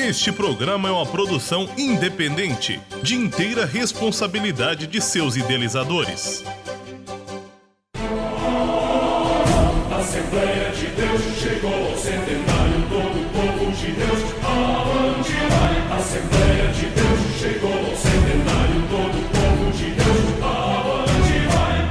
Este programa é uma produção independente, de inteira responsabilidade de seus idealizadores. A Assembleia de Deus chegou, centenário, todo o povo de Deus, aonde vai? A Assembleia de Deus chegou, centenário, todo o povo de Deus, aonde vai?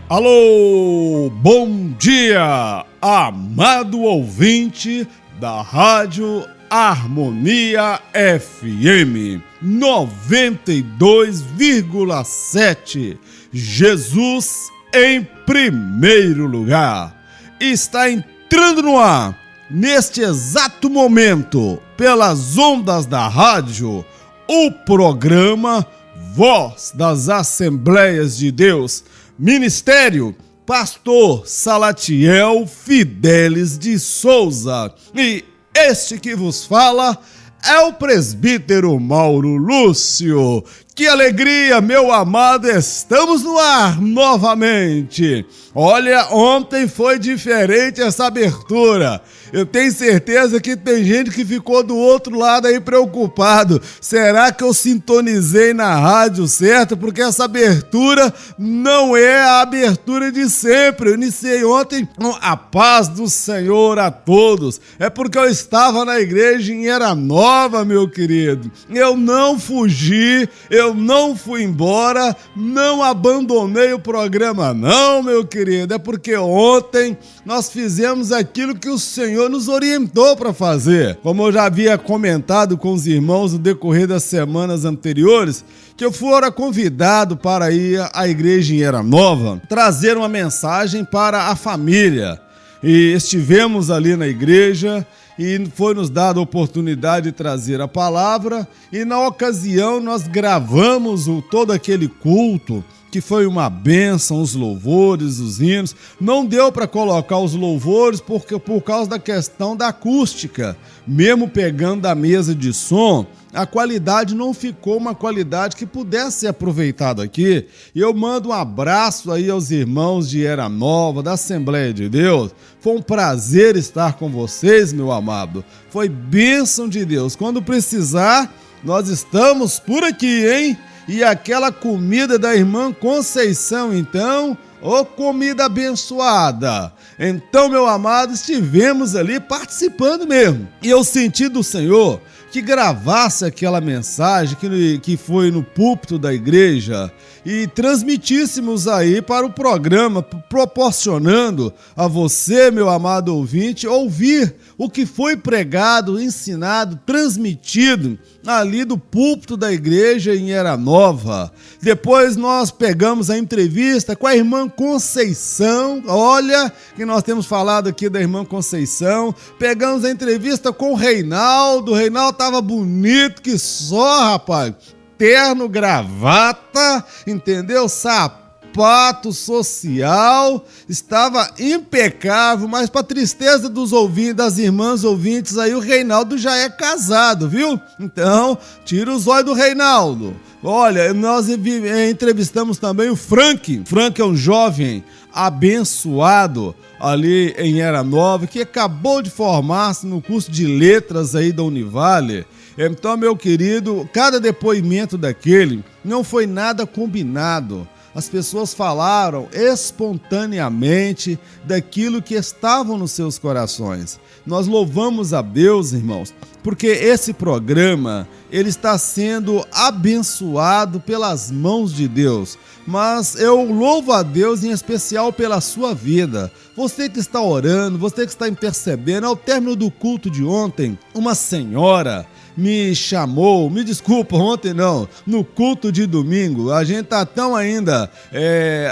Alô, bom dia, amado ouvinte da Rádio Harmonia FM 92,7. Jesus em primeiro lugar. Está entrando no ar, neste exato momento, pelas ondas da rádio, o programa Voz das Assembleias de Deus, Ministério Pastor Salatiel Fidelis de Souza. E este que vos fala é o presbítero Mauro Lúcio. Que alegria, meu amado, estamos no ar novamente. Olha, ontem foi diferente essa abertura. Eu tenho certeza que tem gente que ficou do outro lado aí preocupado. Será que eu sintonizei na rádio certo? Porque essa abertura não é a abertura de sempre. Eu iniciei ontem com a paz do Senhor a todos. É porque eu estava na igreja em Era Nova, meu querido. Eu não fugi, eu não fui embora, não abandonei o programa não, meu querido. É porque ontem nós fizemos aquilo que o Senhor nos orientou para fazer. Como eu já havia comentado com os irmãos no decorrer das semanas anteriores, que eu fora convidado para ir à igreja em Era Nova, trazer uma mensagem para a família. E estivemos ali na igreja e foi nos dada a oportunidade de trazer a palavra, e na ocasião nós gravamos todo aquele culto, que foi uma bênção, os louvores, os hinos. Não deu para colocar os louvores por causa da questão da acústica. Mesmo pegando da mesa de som, a qualidade não ficou uma qualidade que pudesse ser aproveitada aqui. E eu mando um abraço aí aos irmãos de Era Nova, da Assembleia de Deus. Foi um prazer estar com vocês, meu amado. Foi bênção de Deus. Quando precisar, nós estamos por aqui, hein? E aquela comida da irmã Conceição, então, ô comida abençoada. Então, meu amado, estivemos ali participando mesmo. E eu senti do Senhor que gravasse aquela mensagem que foi no púlpito da igreja e transmitíssemos aí para o programa, proporcionando a você, meu amado ouvinte, ouvir o que foi pregado, ensinado, transmitido ali do púlpito da igreja em Era Nova. Depois nós pegamos a entrevista com a irmã Conceição. Olha que nós temos falado aqui da irmã Conceição. Pegamos a entrevista com o Reinaldo. O Reinaldo estava bonito que só, rapaz. Terno, gravata, entendeu? Sapato social, estava impecável, mas para tristeza dos ouvintes, das irmãs ouvintes aí, o Reinaldo já é casado, viu? Então, tira os olhos do Reinaldo. Olha, nós entrevistamos também o Frank. Frank é um jovem abençoado ali em Era Nova, que acabou de formar-se no curso de letras aí da Univale. Então, meu querido, cada depoimento daquele não foi nada combinado. As pessoas falaram espontaneamente daquilo que estavam nos seus corações. Nós louvamos a Deus, irmãos, porque esse programa, ele está sendo abençoado pelas mãos de Deus. Mas eu louvo a Deus em especial pela sua vida. Você que está orando, você que está intercedendo. Ao término do culto de ontem, uma senhora me chamou, me desculpa, ontem não, no culto de domingo. A gente tá tão ainda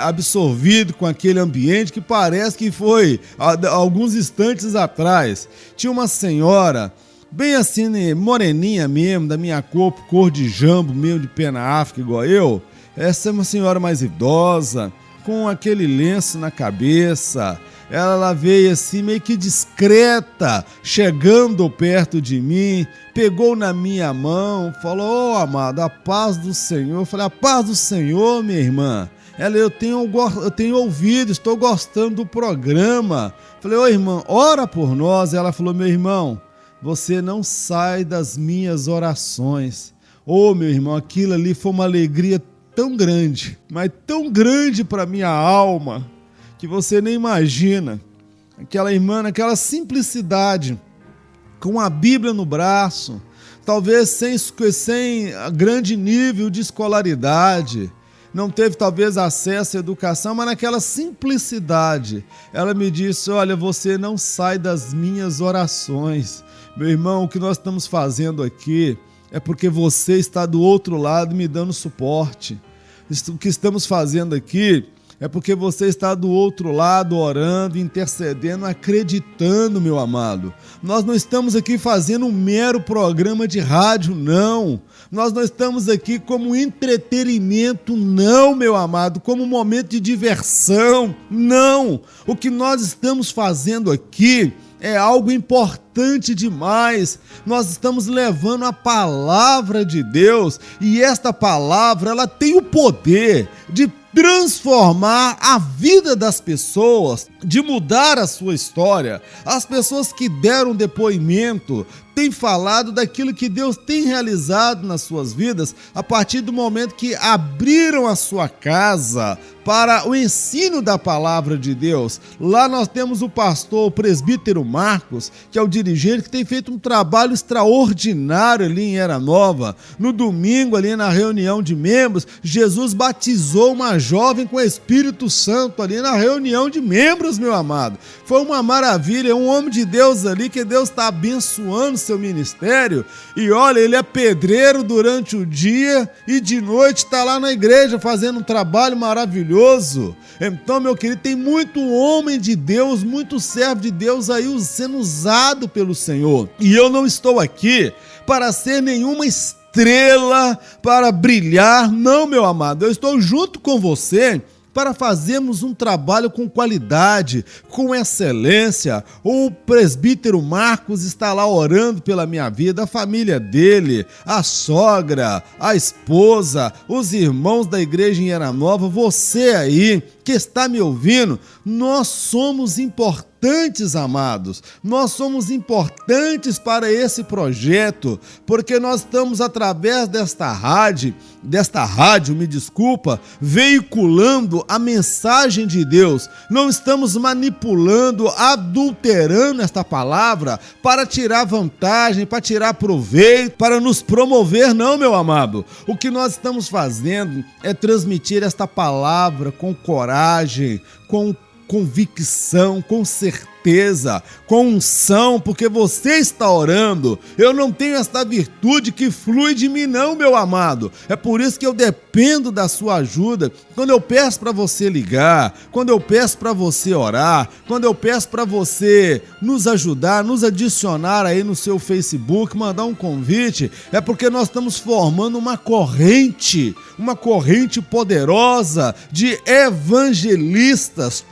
absorvido com aquele ambiente que parece que foi alguns instantes atrás. Tinha uma senhora, bem assim, moreninha mesmo, da minha cor de jambo, meio de pena África, igual eu. Essa é uma senhora mais idosa, com aquele lenço na cabeça. Ela veio assim meio que discreta, chegando perto de mim, pegou na minha mão, falou: "Ô, amado, a paz do Senhor". Eu falei: "A paz do Senhor, minha irmã". Ela: eu tenho ouvido, estou gostando do programa. Falei: "Ô, irmã, ora por nós". Ela falou: "Meu irmão, você não sai das minhas orações. Meu irmão, aquilo ali foi uma alegria tão grande, mas tão grande para minha alma, que você nem imagina. Aquela irmã, naquela simplicidade, com a Bíblia no braço, talvez sem grande nível de escolaridade, não teve talvez acesso à educação, mas naquela simplicidade, ela me disse: olha, você não sai das minhas orações. Meu irmão, o que nós estamos fazendo aqui é porque você está do outro lado me dando suporte. O que estamos fazendo aqui é porque você está do outro lado orando, intercedendo, acreditando, meu amado. Nós não estamos aqui fazendo um mero programa de rádio, não. Nós não estamos aqui como entretenimento, não, meu amado, como um momento de diversão, não. O que nós estamos fazendo aqui é algo importante demais. Nós estamos levando a palavra de Deus, e esta palavra, ela tem o poder de transformar a vida das pessoas, de mudar a sua história. As pessoas que deram depoimento têm falado daquilo que Deus tem realizado nas suas vidas a partir do momento que abriram a sua casa para o ensino da palavra de Deus. Lá nós temos o pastor, o presbítero Marcos, que é o dirigente, que tem feito um trabalho extraordinário ali em Era Nova. No domingo, ali na reunião de membros, Jesus batizou uma jovem com o Espírito Santo ali na reunião de membros, meu amado. Foi uma maravilha, um homem de Deus ali, que Deus está abençoando seu ministério. E olha, ele é pedreiro durante o dia e de noite está lá na igreja fazendo um trabalho maravilhoso. Então, meu querido, tem muito homem de Deus, muito servo de Deus aí sendo usado pelo Senhor. E eu não estou aqui para ser nenhuma estrela, para brilhar, não, meu amado. Eu estou junto com você para fazermos um trabalho com qualidade, com excelência. O presbítero Marcos está lá orando pela minha vida, a família dele, a sogra, a esposa, os irmãos da igreja em Era Nova, você aí que está me ouvindo. Nós somos importantes, amados. Nós somos importantes para esse projeto, porque nós estamos através desta rádio, veiculando a mensagem de Deus. Não estamos manipulando, adulterando esta palavra para tirar vantagem, para tirar proveito, para nos promover, não, meu amado. O que nós estamos fazendo é transmitir esta palavra com coragem, com convicção, com certeza, com unção, porque você está orando. Eu não tenho esta virtude que flui de mim, não, meu amado. É por isso que eu dependo da sua ajuda. Quando eu peço para você ligar, quando eu peço para você orar, quando eu peço para você nos ajudar, nos adicionar aí no seu Facebook, mandar um convite, é porque nós estamos formando uma corrente poderosa de evangelistas,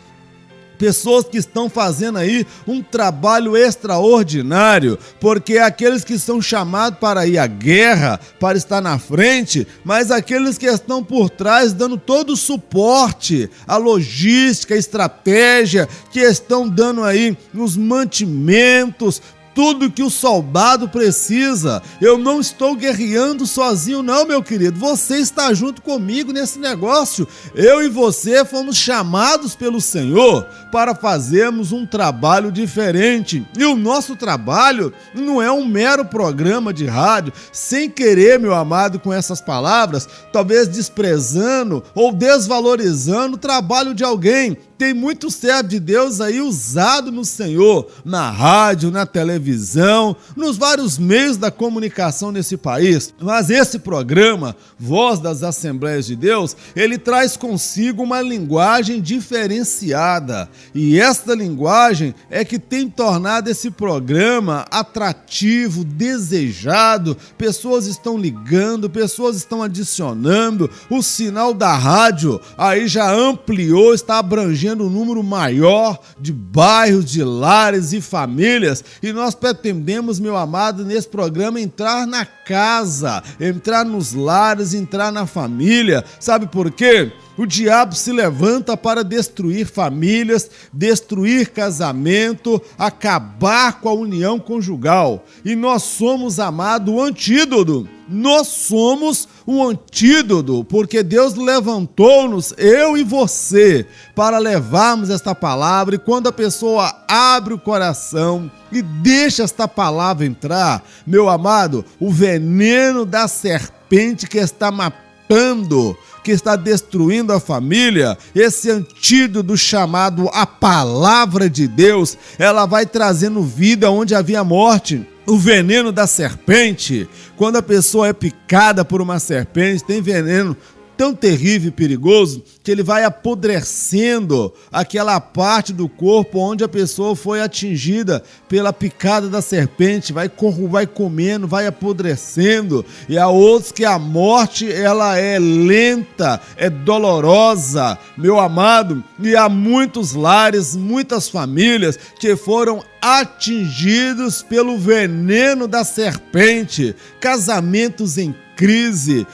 pessoas que estão fazendo aí um trabalho extraordinário, porque aqueles que são chamados para ir à guerra, para estar na frente, mas aqueles que estão por trás dando todo o suporte, a logística, a estratégia, que estão dando aí os mantimentos, tudo que o soldado precisa. Eu não estou guerreando sozinho, não, meu querido. Você está junto comigo nesse negócio. Eu e você fomos chamados pelo Senhor para fazermos um trabalho diferente. E o nosso trabalho não é um mero programa de rádio, sem querer, meu amado, com essas palavras, talvez desprezando ou desvalorizando o trabalho de alguém. Tem muito servo de Deus aí usado no Senhor, na rádio, na televisão, nos vários meios da comunicação nesse país. Mas esse programa, Voz das Assembleias de Deus, ele traz consigo uma linguagem diferenciada. E esta linguagem é que tem tornado esse programa atrativo, desejado. Pessoas estão ligando, pessoas estão adicionando. O sinal da rádio aí já ampliou, está abrangendo um número maior de bairros, de lares e famílias, e nós pretendemos, meu amado, nesse programa entrar na casa, entrar nos lares, entrar na família. Sabe por quê? O diabo se levanta para destruir famílias, destruir casamento, acabar com a união conjugal. E nós somos, amado, o antídoto. Nós somos o antídoto, porque Deus levantou-nos, eu e você, para levarmos esta palavra. E quando a pessoa abre o coração e deixa esta palavra entrar, meu amado, o veneno da serpente que está matando, que está destruindo a família, esse antídoto chamado a palavra de Deus, ela vai trazendo vida onde havia morte. O veneno da serpente, quando a pessoa é picada por uma serpente, tem veneno tão terrível e perigoso que ele vai apodrecendo aquela parte do corpo onde a pessoa foi atingida pela picada da serpente, vai comendo, vai apodrecendo. E há outros que a morte ela é lenta, é dolorosa, meu amado, e há muitos lares, muitas famílias que foram atingidos pelo veneno da serpente, casamentos em crise,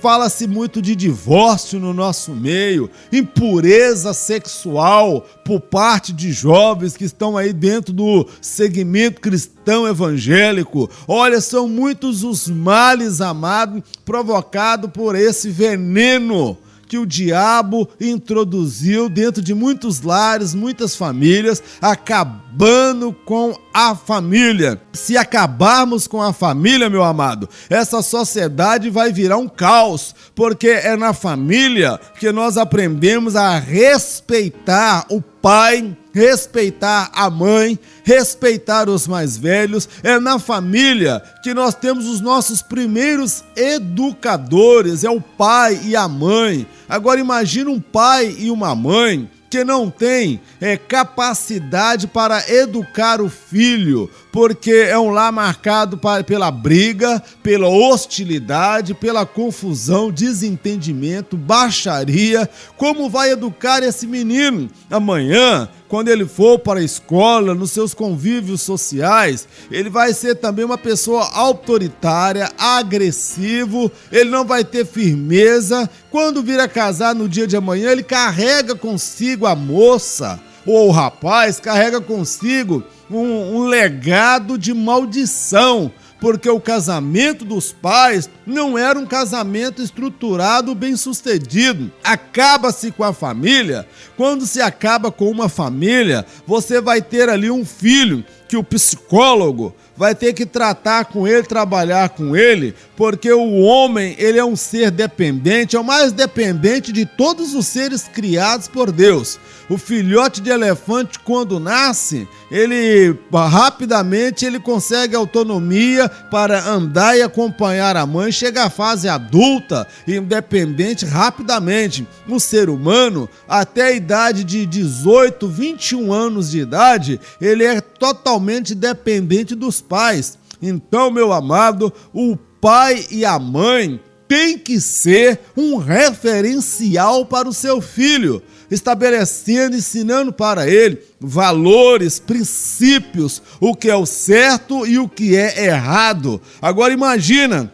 fala-se muito de divórcio no nosso meio, impureza sexual por parte de jovens que estão aí dentro do segmento cristão evangélico. Olha, são muitos os males, amado, provocados por esse veneno que o diabo introduziu dentro de muitos lares, muitas famílias, acabando com a família. Se acabarmos com a família, meu amado, essa sociedade vai virar um caos, porque é na família que nós aprendemos a respeitar o pai, respeitar a mãe, respeitar os mais velhos. É na família que nós temos os nossos primeiros educadores, é o pai e a mãe. Agora imagina um pai e uma mãe que não tem capacidade para educar o filho, porque é um lar marcado pela briga, pela hostilidade, pela confusão, desentendimento, baixaria. Como vai educar esse menino amanhã, quando ele for para a escola, nos seus convívios sociais? Ele vai ser também uma pessoa autoritária, agressivo, ele não vai ter firmeza. Quando vir a casar no dia de amanhã, ele carrega consigo a moça, ou o rapaz carrega consigo um legado de maldição, porque o casamento dos pais não era um casamento estruturado, bem sucedido. Acaba-se com a família. Quando se acaba com uma família, você vai ter ali um filho que o psicólogo vai ter que tratar com ele, trabalhar com ele, porque o homem, ele é um ser dependente, é o mais dependente de todos os seres criados por Deus. O filhote de elefante, quando nasce, ele rapidamente ele consegue autonomia para andar e acompanhar a mãe, chega à fase adulta, independente rapidamente. O ser humano, até a idade de 18, 21 anos de idade, ele é totalmente dependente dos pais. Então, meu amado, o pai e a mãe têm que ser um referencial para o seu filho, estabelecendo, ensinando para ele valores, princípios, o que é o certo e o que é errado. Agora imagina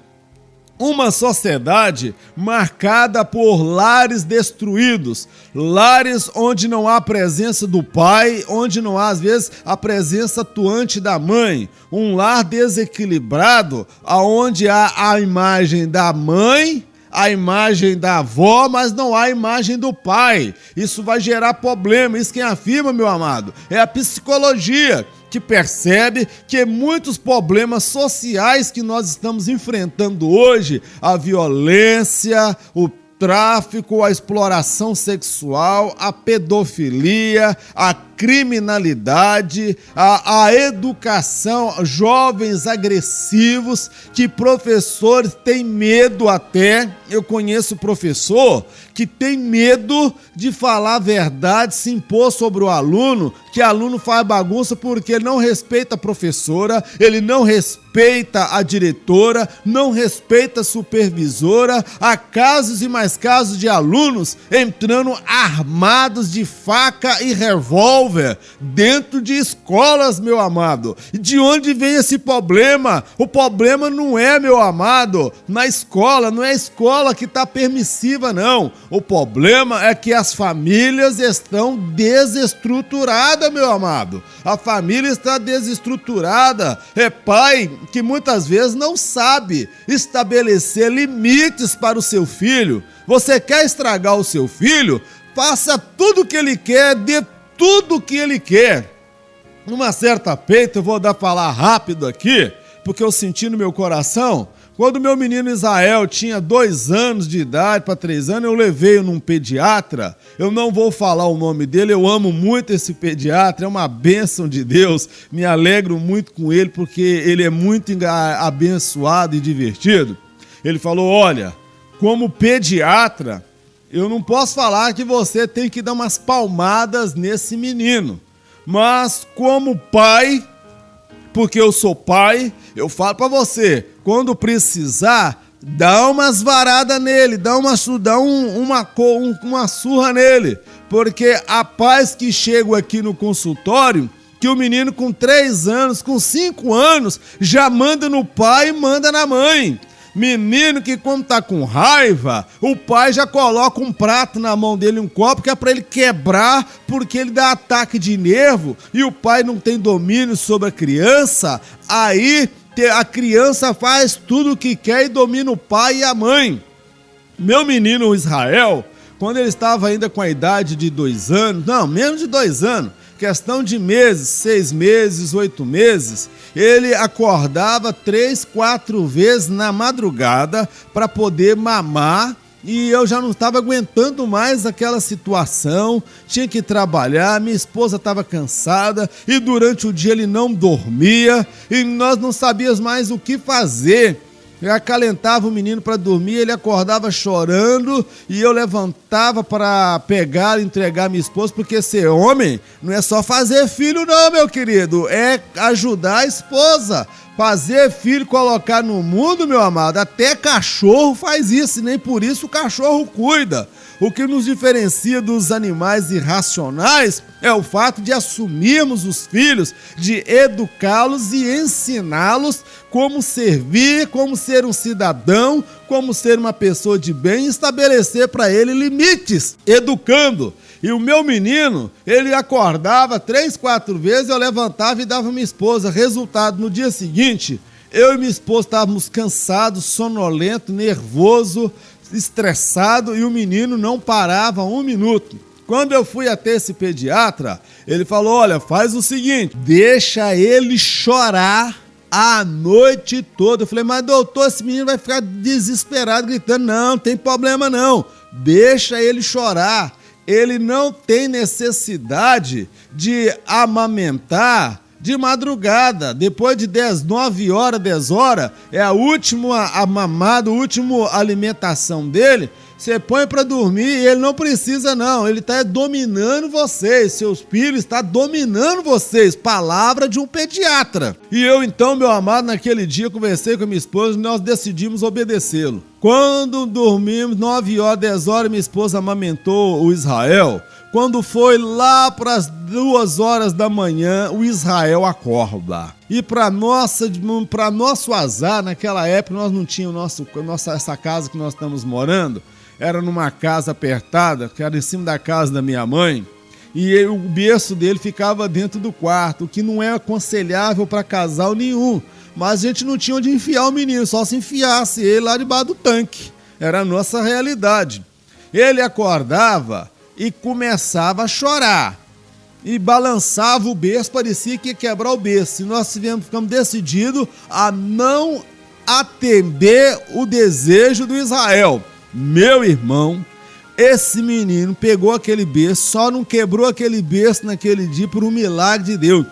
uma sociedade marcada por lares destruídos, lares onde não há presença do pai, onde não há, às vezes, a presença atuante da mãe. Um lar desequilibrado, onde há a imagem da mãe, a imagem da avó, mas não há a imagem do pai. Isso vai gerar problema. Isso quem afirma, meu amado, é a psicologia, que percebe que muitos problemas sociais que nós estamos enfrentando hoje, a violência, o tráfico, a exploração sexual, a pedofilia, a criminalidade, a educação, jovens agressivos, que professores têm medo até. Eu conheço professor que tem medo de falar a verdade, se impor sobre o aluno, que o aluno faz bagunça porque ele não respeita a professora, ele não respeita a diretora, não respeita a supervisora. Há casos e mais casos de alunos entrando armados de faca e revólver revólver dentro de escolas, meu amado. E de onde vem esse problema? O problema não é, meu amado, na escola, não é a escola que está permissiva, não. O problema é que as famílias estão desestruturadas, meu amado. A família está desestruturada. É pai que muitas vezes não sabe estabelecer limites para o seu filho. Você quer estragar o seu filho? Faça tudo o que ele quer, dê tudo o que ele quer. Numa certa feita, eu vou falar rápido aqui, porque eu senti no meu coração, quando meu menino Israel tinha 2 anos de idade para 3 anos, eu levei-o num pediatra. Eu não vou falar o nome dele, eu amo muito esse pediatra, é uma bênção de Deus, me alegro muito com ele, porque ele é muito abençoado e divertido. Ele falou, olha, como pediatra, eu não posso falar que você tem que dar umas palmadas nesse menino, mas como pai, porque eu sou pai, eu falo pra você, quando precisar, dá umas varadas nele, dá uma surra nele, porque há pais que chegam aqui no consultório, que o menino com 3 anos, com 5 anos, já manda no pai e manda na mãe. Menino que quando tá com raiva, o pai já coloca um prato na mão dele, um copo, que é pra ele quebrar, porque ele dá ataque de nervo, e o pai não tem domínio sobre a criança, aí a criança faz tudo o que quer e domina o pai e a mãe. Meu menino Israel, quando ele estava ainda com a idade de 2 anos, não, menos de 2 anos, questão de meses, 6 meses, 8 meses, ele acordava 3, 4 vezes na madrugada para poder mamar, e eu já não estava aguentando mais aquela situação, tinha que trabalhar, minha esposa estava cansada e durante o dia ele não dormia e nós não sabíamos mais o que fazer. Eu acalentava o menino para dormir, ele acordava chorando e eu levantava para pegar e entregar minha esposa, porque ser homem não é só fazer filho não, meu querido, é ajudar a esposa. Fazer filho, colocar no mundo, meu amado, até cachorro faz isso, e nem por isso o cachorro cuida. O que nos diferencia dos animais irracionais é o fato de assumirmos os filhos, de educá-los e ensiná-los como servir, como ser um cidadão, como ser uma pessoa de bem e estabelecer para ele limites, educando. E o meu menino, ele acordava 3, 4 vezes, eu levantava e dava minha esposa. Resultado, no dia seguinte, eu e minha esposa estávamos cansados, sonolentos, nervoso, estressado, e o menino não parava 1 minuto. Quando eu fui até esse pediatra, ele falou, olha, faz o seguinte, deixa ele chorar a noite toda. Eu falei, mas doutor, esse menino vai ficar desesperado, gritando. Não tem problema não, deixa ele chorar. Ele não tem necessidade de amamentar de madrugada. Depois de 9 horas, 10 horas, é a última mamada, a última alimentação dele. Você põe para dormir e ele não precisa não, ele está dominando vocês, seus filhos estão dominando vocês, palavra de um pediatra. E eu então, meu amado, naquele dia conversei com a minha esposa e nós decidimos obedecê-lo. Quando dormimos 9 horas, 10 horas, minha esposa amamentou o Israel. Quando foi lá para as 2 horas da manhã, o Israel acorda. E para nosso azar, naquela época nós não tínhamos essa casa que nós estamos morando. Era numa casa apertada, que era em cima da casa da minha mãe, e o berço dele ficava dentro do quarto, o que não é aconselhável para casal nenhum. Mas a gente não tinha onde enfiar o menino, só se enfiasse ele lá debaixo do tanque. Era a nossa realidade. Ele acordava e começava a chorar, e balançava o berço, parecia que ia quebrar o berço. E nós ficamos decididos a não atender o desejo do Israel. Meu irmão, esse menino pegou aquele berço, só não quebrou aquele berço naquele dia por um milagre de Deus.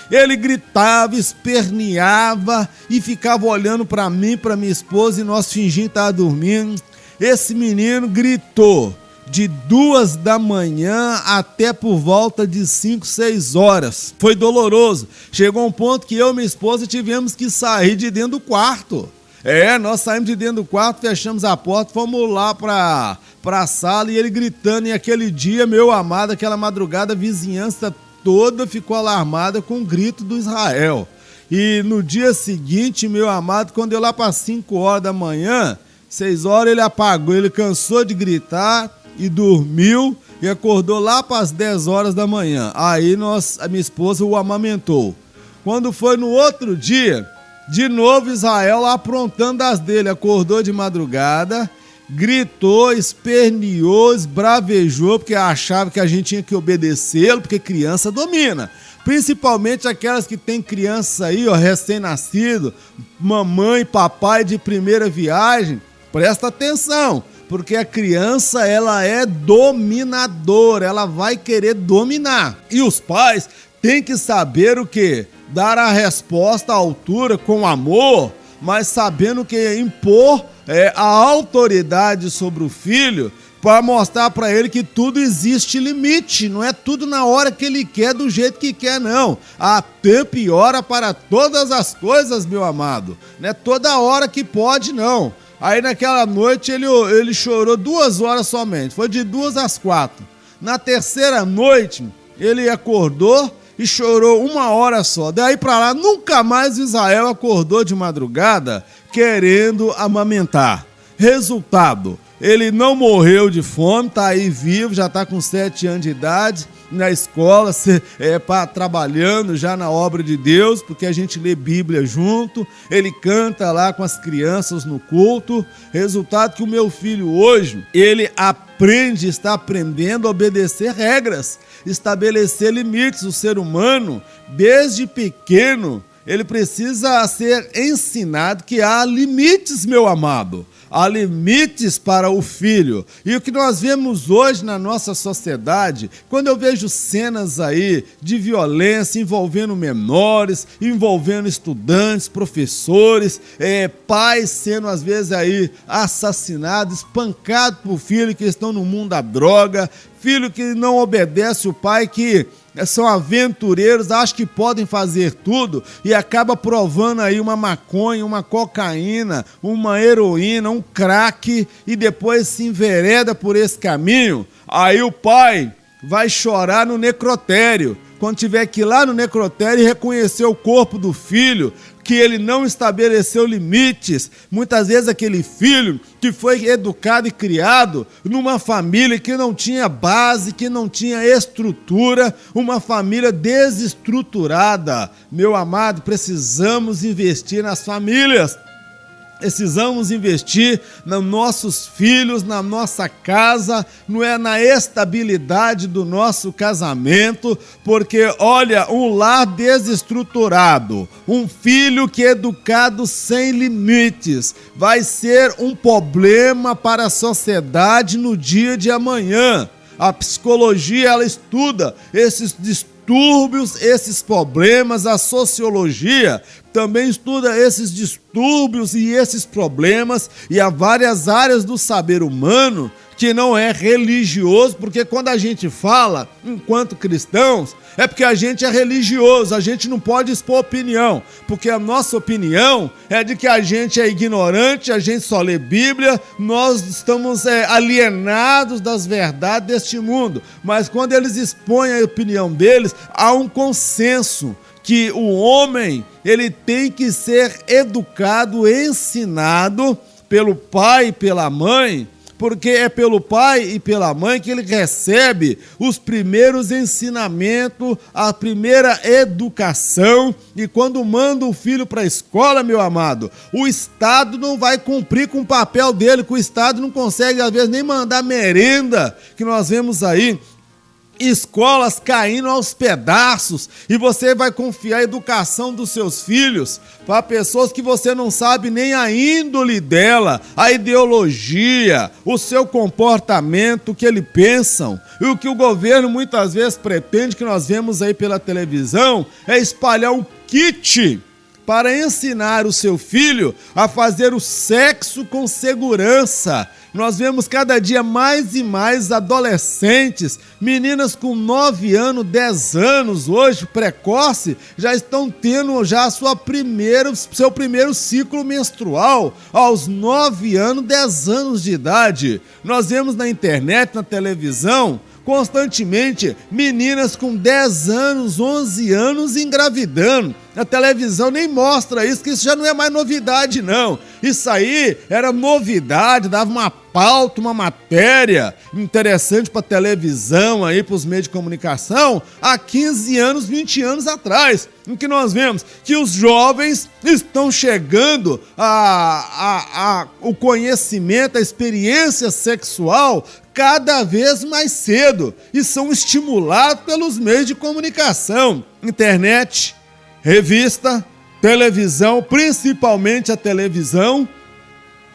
Ele gritava, esperneava e ficava olhando para mim, para minha esposa, e nós fingindo estar dormindo. Esse menino gritou de 2 da manhã até por volta de 5, 6 horas. Foi doloroso. Chegou um ponto que eu e minha esposa tivemos que sair de dentro do quarto. Nós saímos de dentro do quarto, fechamos a porta, fomos lá para a sala, e ele gritando. E aquele dia, meu amado, aquela madrugada, a vizinhança toda ficou alarmada com o grito do Israel. E no dia seguinte, meu amado, quando deu lá para 5 horas da manhã, 6 horas ele apagou, ele cansou de gritar e dormiu e acordou lá para as 10 horas da manhã. Aí a minha esposa o amamentou. Quando foi no outro dia, de novo Israel lá aprontando as dele, acordou de madrugada, gritou, esperneou, esbravejou, porque achava que a gente tinha que obedecê-lo, porque criança domina. Principalmente aquelas que tem criança aí, ó, recém-nascido, mamãe, papai de primeira viagem, presta atenção, porque a criança, ela é dominadora, ela vai querer dominar. E os pais têm que saber o quê? Dar a resposta à altura com amor, mas sabendo que impor a autoridade sobre o filho, para mostrar para ele que tudo existe limite, não é tudo na hora que ele quer, do jeito que quer, não. Há tempo e hora para todas as coisas, meu amado. Não é toda hora que pode, não. Aí naquela noite ele chorou 2 horas somente, foi de 2 às 4. Na terceira noite, ele acordou e chorou 1 hora só. Daí para lá, nunca mais Israel acordou de madrugada querendo amamentar. Resultado, ele não morreu de fome, tá aí vivo, já tá com 7 anos de idade, na escola, trabalhando já na obra de Deus, porque a gente lê Bíblia junto, ele canta lá com as crianças no culto. Resultado que o meu filho hoje, ele está aprendendo a obedecer regras, estabelecer limites. O ser humano, desde pequeno, ele precisa ser ensinado que há limites, meu amado. Há limites para o filho. E o que nós vemos hoje na nossa sociedade, quando eu vejo cenas aí de violência envolvendo menores, envolvendo estudantes, professores, pais sendo às vezes aí assassinados, espancados por filhos que estão no mundo da droga, filho que não obedece o pai, que são aventureiros, acham que podem fazer tudo e acaba provando aí uma maconha, uma cocaína, uma heroína, um crack, e depois se envereda por esse caminho. Aí o pai vai chorar no necrotério, quando tiver que ir lá no necrotério e reconhecer o corpo do filho, que ele não estabeleceu limites. Muitas vezes aquele filho que foi educado e criado numa família que não tinha base, que não tinha estrutura, uma família desestruturada. Meu amado, precisamos investir nas famílias. Precisamos investir nos nossos filhos, na nossa casa, não é na estabilidade do nosso casamento, porque olha, um lar desestruturado, um filho que é educado sem limites, vai ser um problema para a sociedade no dia de amanhã. A psicologia, ela estuda esses distúrbios, esses problemas. A sociologia também estuda esses distúrbios e esses problemas, e há várias áreas do saber humano que não é religioso, porque quando a gente fala enquanto cristãos, é porque a gente é religioso, a gente não pode expor opinião, porque a nossa opinião é de que a gente é ignorante, a gente só lê Bíblia, nós estamos alienados das verdades deste mundo. Mas quando eles expõem a opinião deles, há um consenso que o homem, ele tem que ser educado, ensinado pelo pai e pela mãe, porque é pelo pai e pela mãe que ele recebe os primeiros ensinamentos, a primeira educação. E quando manda o filho para a escola, meu amado, o Estado não vai cumprir com o papel dele, que o Estado não consegue, às vezes, nem mandar merenda, que nós vemos aí escolas caindo aos pedaços, e você vai confiar a educação dos seus filhos para pessoas que você não sabe nem a índole dela, a ideologia, o seu comportamento, o que eles pensam. E o que o governo muitas vezes pretende, que nós vemos aí pela televisão, é espalhar um kit para ensinar o seu filho a fazer o sexo com segurança. Nós vemos cada dia mais e mais adolescentes, meninas com 9 anos, 10 anos, hoje, precoce, já estão tendo já seu primeiro ciclo menstrual, aos 9 anos, 10 anos de idade. Nós vemos na internet, na televisão, constantemente meninas com 10 anos, 11 anos engravidando. A televisão nem mostra isso, que isso já não é mais novidade, não. Isso aí era novidade, dava uma pauta, uma matéria interessante para televisão, aí, para os meios de comunicação, há 15 anos, 20 anos atrás, em que nós vemos que os jovens estão chegando o conhecimento, a experiência sexual cada vez mais cedo e são estimulados pelos meios de comunicação, internet, revista, televisão, principalmente a televisão.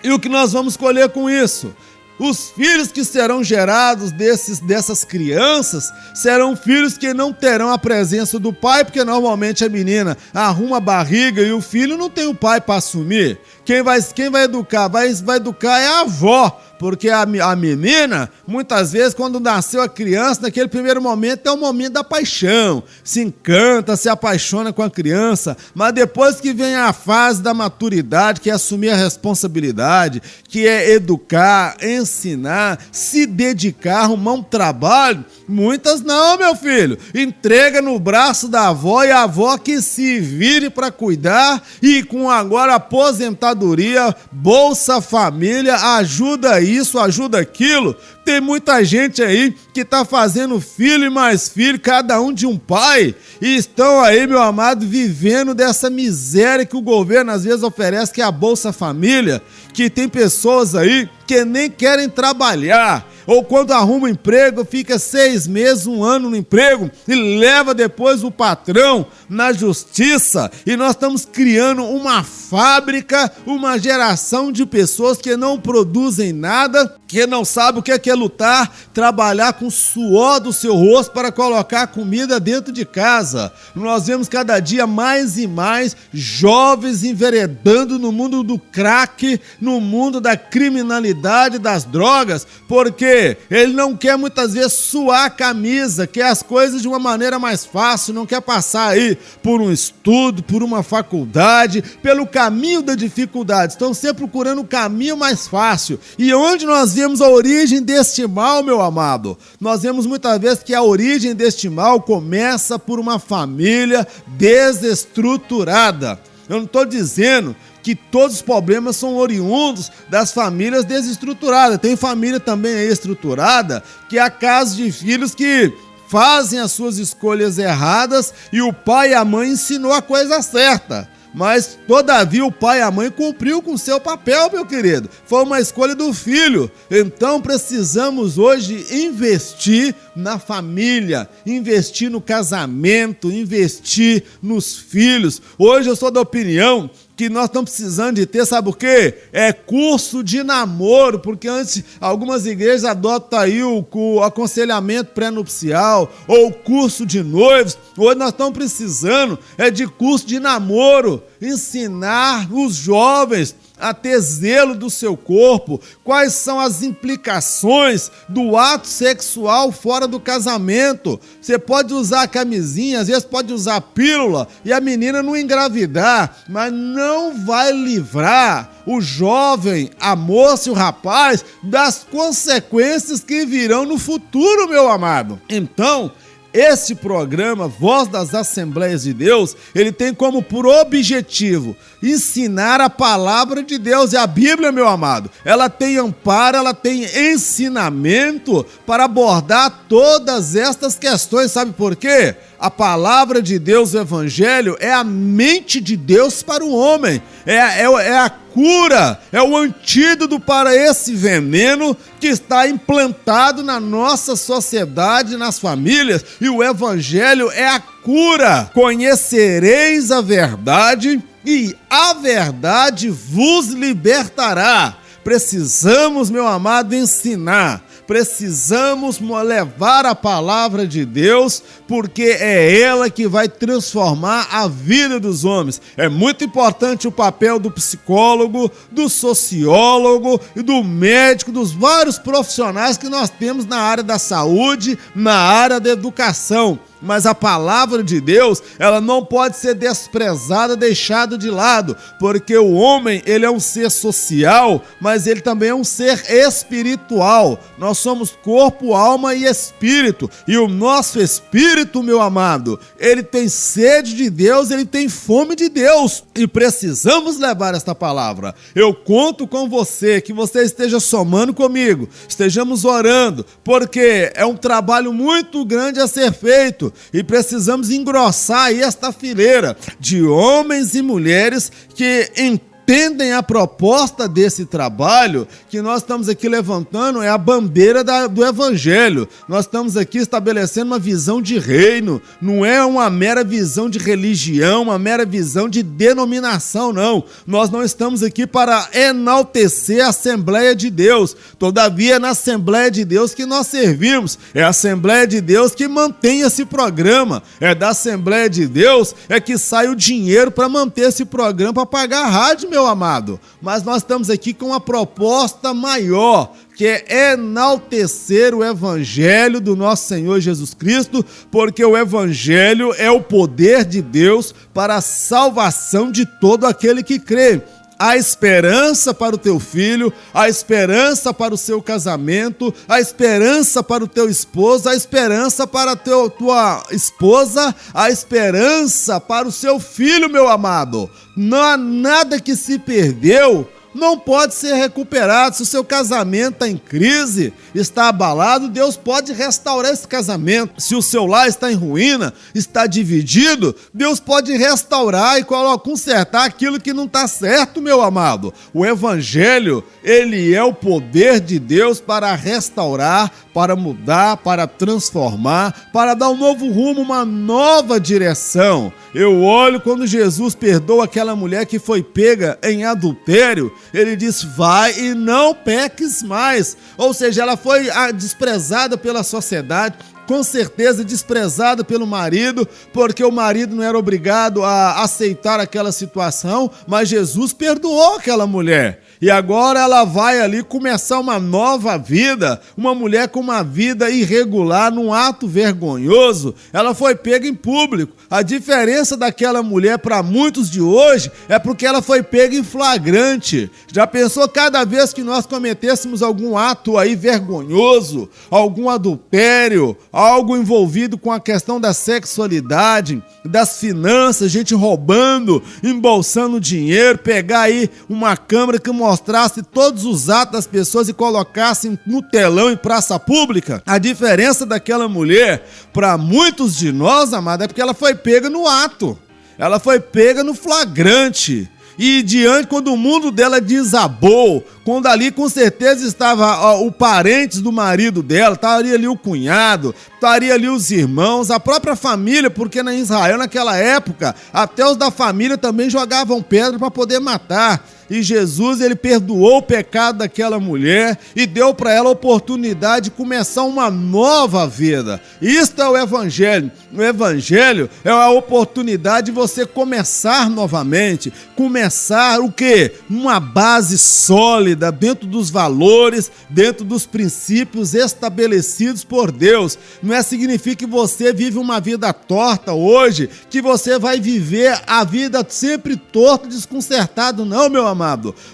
E o que nós vamos colher com isso? Os filhos que serão gerados dessas crianças serão filhos que não terão a presença do pai, porque normalmente a menina arruma a barriga e o filho não tem o pai para assumir. Quem vai educar? Vai educar é a avó. Porque a menina, muitas vezes, quando nasceu a criança, naquele primeiro momento, é o momento da paixão. Se encanta, se apaixona com a criança, mas depois que vem a fase da maturidade, que é assumir a responsabilidade, que é educar, ensinar, se dedicar, arrumar um trabalho, muitas não, meu filho. Entrega no braço da avó e a avó que se vire para cuidar e com agora aposentadoria, Bolsa Família, ajuda isso, ajuda aquilo. Tem muita gente aí que tá fazendo filho e mais filho, cada um de um pai, e estão aí, meu amado, vivendo dessa miséria que o governo às vezes oferece, que é a Bolsa Família, que tem pessoas aí que nem querem trabalhar, ou quando arruma um emprego, fica 6 meses, 1 ano no emprego e leva depois o patrão na justiça. E nós estamos criando uma fábrica, uma geração de pessoas que não produzem nada, que não sabem o que é lutar, trabalhar com o suor do seu rosto para colocar comida dentro de casa. Nós vemos cada dia mais e mais jovens enveredando no mundo do crack, no mundo da criminalidade, das drogas, porque ele não quer muitas vezes suar a camisa, quer as coisas de uma maneira mais fácil, não quer passar aí por um estudo, por uma faculdade, pelo caminho da dificuldade. Estão sempre procurando o caminho mais fácil. E onde nós vemos a origem deste mal, meu amado? Nós vemos muitas vezes que a origem deste mal começa por uma família desestruturada. Eu não estou dizendo que todos os problemas são oriundos das famílias desestruturadas. Tem família também estruturada, que é caso de filhos que fazem as suas escolhas erradas e o pai e a mãe ensinou a coisa certa. Mas, todavia, o pai e a mãe cumpriu com o seu papel, meu querido. Foi uma escolha do filho. Então, precisamos hoje investir na família, investir no casamento, investir nos filhos. Hoje eu sou da opinião que nós estamos precisando de ter, sabe o quê? É curso de namoro, porque antes algumas igrejas adotam aí o aconselhamento pré-nupcial ou curso de noivos. Hoje nós estamos precisando de curso de namoro, ensinar os jovens a ter zelo do seu corpo, quais são as implicações do ato sexual fora do casamento. Você pode usar camisinha, às vezes pode usar pílula e a menina não engravidar, mas não vai livrar o jovem, a moça e o rapaz das consequências que virão no futuro, meu amado. Então, esse programa, Voz das Assembleias de Deus, ele tem como por objetivo ensinar a palavra de Deus. E a Bíblia, meu amado, ela tem amparo, ela tem ensinamento para abordar todas estas questões. Sabe por quê? A palavra de Deus, o Evangelho, é a mente de Deus para o homem. É a cura, é o antídoto para esse veneno que está implantado na nossa sociedade, nas famílias. E o Evangelho é a cura. Conhecereis a verdade e a verdade vos libertará. Precisamos, meu amado, ensinar. Precisamos levar a palavra de Deus, porque é ela que vai transformar a vida dos homens. É muito importante o papel do psicólogo, do sociólogo e do médico, dos vários profissionais que nós temos na área da saúde, na área da educação. mas a palavra de Deus, ela não pode ser desprezada, deixada de lado, porque o homem, ele é um ser social, mas ele também é um ser espiritual. Nós somos corpo, alma e espírito, e o nosso espírito, meu amado, ele tem sede de Deus, ele tem fome de Deus, e precisamos levar esta palavra. Eu conto com você, que você esteja somando comigo, estejamos orando, porque é um trabalho muito grande a ser feito, e precisamos engrossar aí esta fileira de homens e mulheres que entendem a proposta desse trabalho que nós estamos aqui levantando, é a bandeira do Evangelho. Nós estamos aqui estabelecendo uma visão de reino, não é uma mera visão de religião, uma mera visão de denominação, não. Nós não estamos aqui para enaltecer a Assembleia de Deus, todavia é na Assembleia de Deus que nós servimos, é a Assembleia de Deus que mantém esse programa, é da Assembleia de Deus é que sai o dinheiro para manter esse programa, para pagar a rádio, meu amado. Mas nós estamos aqui com uma proposta maior, que é enaltecer o Evangelho do nosso Senhor Jesus Cristo, porque o Evangelho é o poder de Deus para a salvação de todo aquele que crê. A esperança para o teu filho, a esperança para o seu casamento, a esperança para o teu esposo, a esperança para a tua esposa, a esperança para o seu filho, meu amado. Não há nada que se perdeu, não pode ser recuperado. Se o seu casamento está em crise, está abalado, Deus pode restaurar esse casamento. Se o seu lar está em ruína, está dividido, Deus pode restaurar e consertar aquilo que não está certo, meu amado. O Evangelho, ele é o poder de Deus para restaurar, para mudar, para transformar, para dar um novo rumo, uma nova direção. Eu olho quando Jesus perdoa aquela mulher que foi pega em adultério, ele diz: vai e não peques mais. Ou seja, ela foi desprezada pela sociedade, com certeza desprezada pelo marido, porque o marido não era obrigado a aceitar aquela situação, mas Jesus perdoou aquela mulher. E agora ela vai ali começar uma nova vida, uma mulher com uma vida irregular, num ato vergonhoso. Ela foi pega em público. A diferença daquela mulher para muitos de hoje é porque ela foi pega em flagrante. Já pensou, cada vez que nós cometêssemos algum ato aí vergonhoso, algum adultério, algo envolvido com a questão da sexualidade, das finanças, gente roubando, embolsando dinheiro, pegar aí uma câmera que mostrasse todos os atos das pessoas e colocasse no telão em praça pública? A diferença daquela mulher para muitos de nós, amada, é porque ela foi pega no ato, ela foi pega no flagrante. E diante, quando o mundo dela desabou, quando ali com certeza estava o parentes do marido dela, estaria ali o cunhado, estaria ali os irmãos, a própria família, porque em Israel naquela época, até os da família também jogavam pedra para poder matar. E Jesus, ele perdoou o pecado daquela mulher e deu para ela a oportunidade de começar uma nova vida. Isto é o Evangelho. O Evangelho é a oportunidade de você começar novamente. Começar o quê? Uma base sólida, dentro dos valores, dentro dos princípios estabelecidos por Deus. Não significa que você vive uma vida torta hoje, que você vai viver a vida sempre torta, desconcertado, não, meu amado.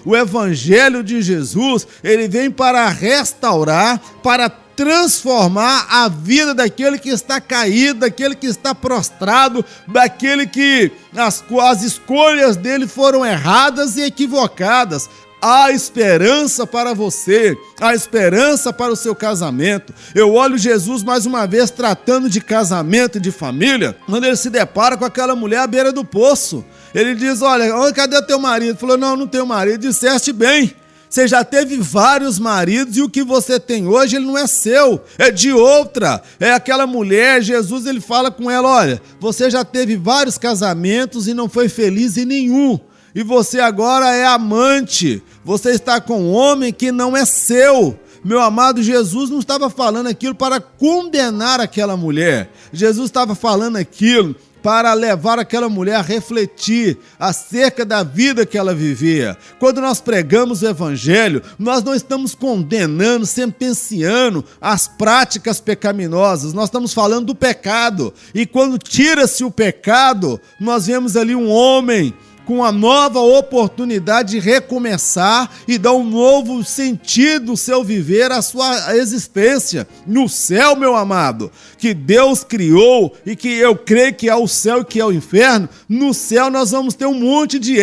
O Evangelho de Jesus, ele vem para restaurar, para transformar a vida daquele que está caído, daquele que está prostrado, daquele que as escolhas dele foram erradas e equivocadas. Há esperança para você, há esperança para o seu casamento. Eu olho Jesus mais uma vez tratando de casamento e de família, quando ele se depara com aquela mulher à beira do poço. Ele diz: olha, cadê o teu marido? Ele falou: não tenho marido. Disseste bem, você já teve vários maridos e o que você tem hoje, ele não é seu, é de outra. É aquela mulher, Jesus, ele fala com ela: olha, você já teve vários casamentos e não foi feliz em nenhum. E você agora é amante, você está com um homem que não é seu. Meu amado, Jesus não estava falando aquilo para condenar aquela mulher. Jesus estava falando aquilo para levar aquela mulher a refletir acerca da vida que ela vivia. Quando nós pregamos o evangelho, nós não estamos condenando, sentenciando as práticas pecaminosas, nós estamos falando do pecado. E quando tira-se o pecado, nós vemos ali um homem com uma nova oportunidade de recomeçar e dar um novo sentido ao seu viver, à sua existência. No céu, meu amado, que Deus criou e que eu creio que é o céu e que é o inferno, no céu nós vamos ter um monte de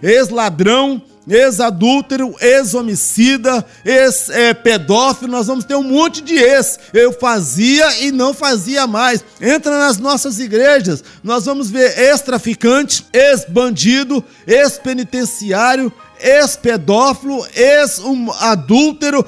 ex-ladrão, ex-adúltero, ex-homicida, ex-pedófilo, nós vamos ter um monte de ex. Eu fazia e não fazia mais. Entra nas nossas igrejas, nós vamos ver ex-traficante, ex-bandido, ex-penitenciário, ex-pedófilo, ex-adúltero,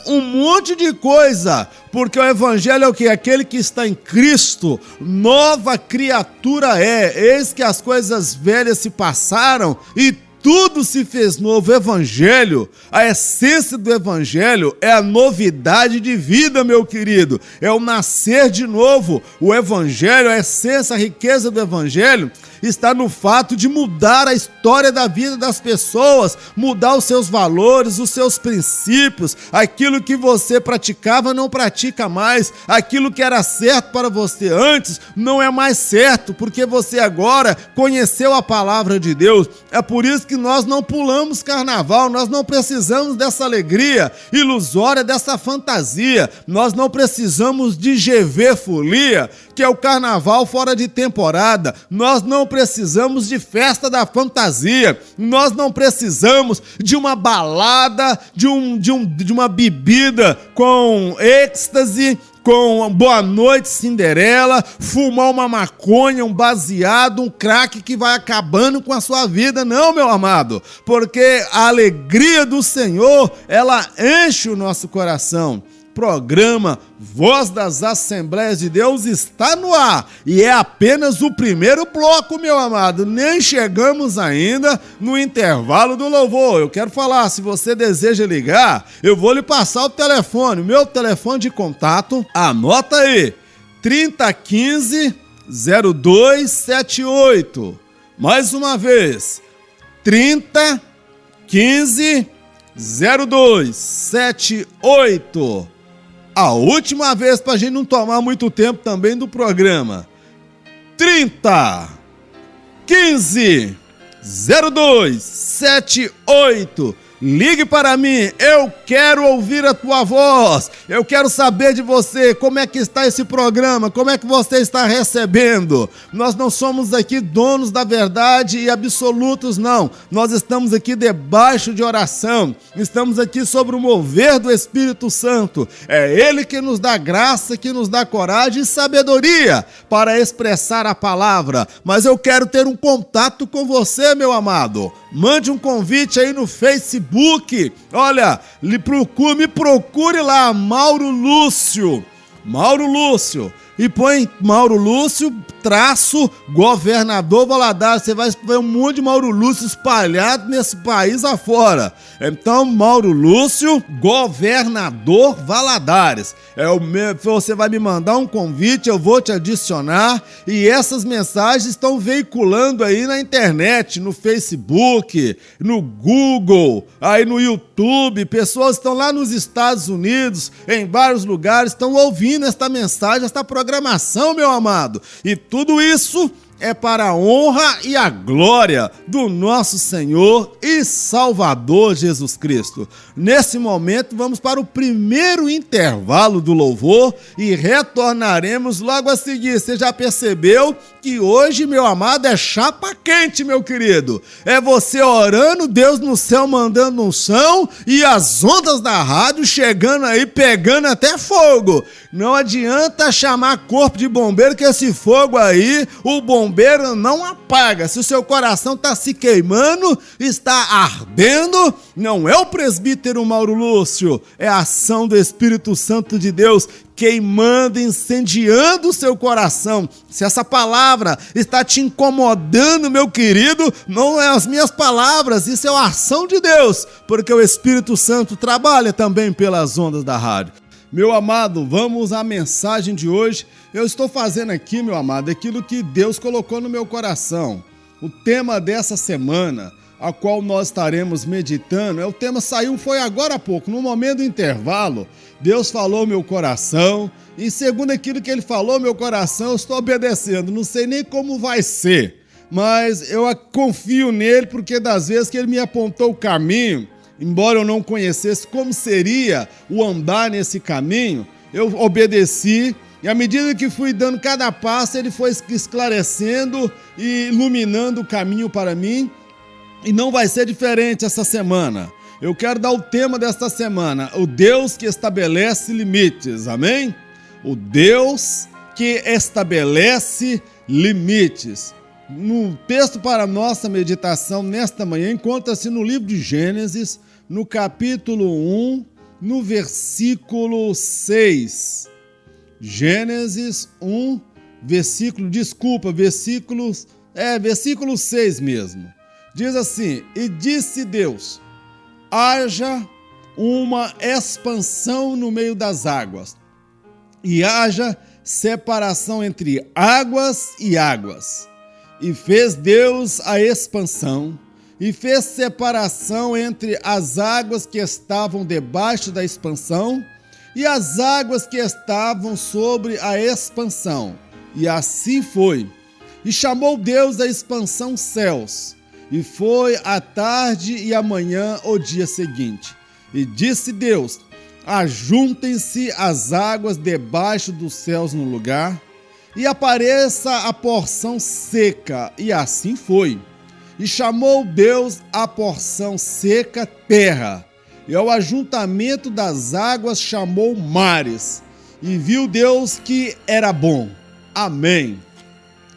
um monte de coisa. Porque o evangelho é o que? Aquele que está em Cristo, nova criatura é. Eis que as coisas velhas se passaram e tudo se fez novo. O evangelho, a essência do evangelho é a novidade de vida, meu querido. É o nascer de novo. O evangelho, a essência, a riqueza do evangelho está no fato de mudar a história da vida das pessoas, mudar os seus valores, os seus princípios, aquilo que você praticava não pratica mais, aquilo que era certo para você antes não é mais certo, porque você agora conheceu a palavra de Deus. É por isso que nós não pulamos carnaval, nós não precisamos dessa alegria ilusória, dessa fantasia, nós não precisamos de GV folia, que é o carnaval fora de temporada, nós não precisamos de festa da fantasia, nós não precisamos de uma balada, de uma bebida com êxtase, com Boa Noite Cinderela, fumar uma maconha, um baseado, um crack que vai acabando com a sua vida. Não, meu amado, porque a alegria do Senhor, ela enche o nosso coração. Programa Voz das Assembleias de Deus está no ar e é apenas o primeiro bloco, meu amado, nem chegamos ainda no intervalo do louvor. Eu quero falar, se você deseja ligar, eu vou lhe passar o telefone, meu telefone de contato, anota aí, 3015-0278, mais uma vez, 3015-0278. A última vez, para a gente não tomar muito tempo também do programa. 3015-0278. Ligue para mim, eu quero ouvir a tua voz, eu quero saber de você, como é que está esse programa, como é que você está recebendo. Nós não somos aqui donos da verdade e absolutos, não. Nós estamos aqui debaixo de oração, estamos aqui sobre o mover do Espírito Santo. É Ele que nos dá graça, que nos dá coragem e sabedoria para expressar a palavra. Mas eu quero ter um contato com você, meu amado. Mande um convite aí no Facebook. Olha, me procure lá, Mauro Lúcio. E põe Mauro Lúcio, governador Valadares. Você vai ver um monte de Mauro Lúcio espalhado nesse país afora. Então, Mauro Lúcio, governador Valadares. Você vai me mandar um convite, eu vou te adicionar. E essas mensagens estão veiculando aí na internet, no Facebook, no Google, aí no YouTube. Pessoas estão lá nos Estados Unidos, em vários lugares, estão ouvindo esta mensagem, esta programação, meu amado. E tudo isso é para a honra e a glória do nosso Senhor e Salvador Jesus Cristo. Nesse momento, vamos para o primeiro intervalo do louvor e retornaremos logo a seguir. Você já percebeu que hoje, meu amado, é chapa quente, meu querido? É você orando, Deus no céu mandando unção e as ondas da rádio chegando aí, pegando até fogo. Não adianta chamar corpo de bombeiro, que esse fogo aí, o bombeiro não apaga. Se o seu coração está se queimando, está ardendo, não é o presbítero Mauro Lúcio, é a ação do Espírito Santo de Deus queimando, incendiando o seu coração. Se essa palavra está te incomodando, meu querido, não é as minhas palavras, isso é a ação de Deus, porque o Espírito Santo trabalha também pelas ondas da rádio. Meu amado, vamos à mensagem de hoje. Eu estou fazendo aqui, meu amado, aquilo que Deus colocou no meu coração. O tema dessa semana, a qual nós estaremos meditando, o tema foi agora há pouco, no momento do intervalo. Deus falou ao meu coração e segundo aquilo que Ele falou ao meu coração, eu estou obedecendo. Não sei nem como vai ser, mas eu confio nele porque das vezes que Ele me apontou o caminho, embora eu não conhecesse como seria o andar nesse caminho, eu obedeci e à medida que fui dando cada passo, Ele foi esclarecendo e iluminando o caminho para mim e não vai ser diferente essa semana. Eu quero dar o tema desta semana, o Deus que estabelece limites, amém? O Deus que estabelece limites. No texto para nossa meditação nesta manhã encontra-se no livro de Gênesis, no capítulo 1, no versículo 6. Gênesis 1, versículo 6 mesmo. Diz assim: E disse Deus, haja uma expansão no meio das águas, e haja separação entre águas e águas. E fez Deus a expansão, e fez separação entre as águas que estavam debaixo da expansão e as águas que estavam sobre a expansão. E assim foi. E chamou Deus a expansão céus. E foi a tarde e a manhã o dia seguinte. E disse Deus, ajuntem-se as águas debaixo dos céus no lugar, e apareça a porção seca. E assim foi. E chamou Deus a porção seca terra, e ao ajuntamento das águas chamou mares. E viu Deus que era bom. Amém.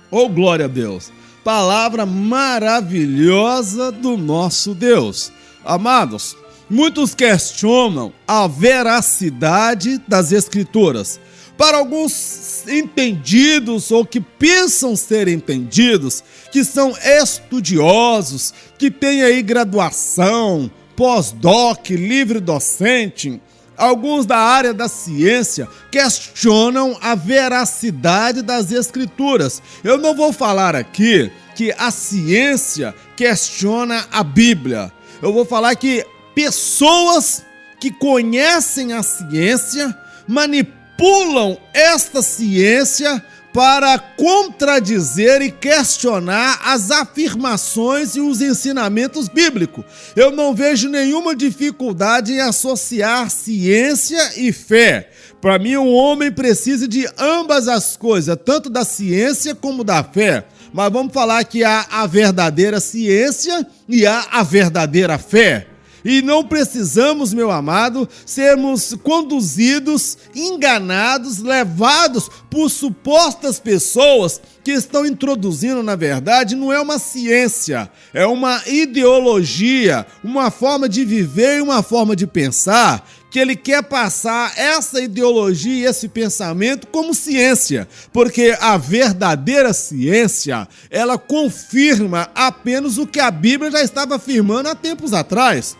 Oh, glória a Deus. Palavra maravilhosa do nosso Deus. Amados, muitos questionam a veracidade das Escrituras. Para alguns entendidos ou que pensam ser entendidos, que são estudiosos, que têm aí graduação, pós-doc, livre docente, alguns da área da ciência questionam a veracidade das Escrituras. Eu não vou falar aqui que a ciência questiona a Bíblia. Eu vou falar que pessoas que conhecem a ciência manipulam esta ciência para contradizer e questionar as afirmações e os ensinamentos bíblicos. Eu não vejo nenhuma dificuldade em associar ciência e fé. Para mim, um homem precisa de ambas as coisas, tanto da ciência como da fé. Mas vamos falar que há a verdadeira ciência e há a verdadeira fé. E não precisamos, meu amado, sermos conduzidos, enganados, levados por supostas pessoas que estão introduzindo, na verdade, não é uma ciência, é uma ideologia, uma forma de viver e uma forma de pensar, que ele quer passar essa ideologia e esse pensamento como ciência, porque a verdadeira ciência, ela confirma apenas o que a Bíblia já estava afirmando há tempos atrás.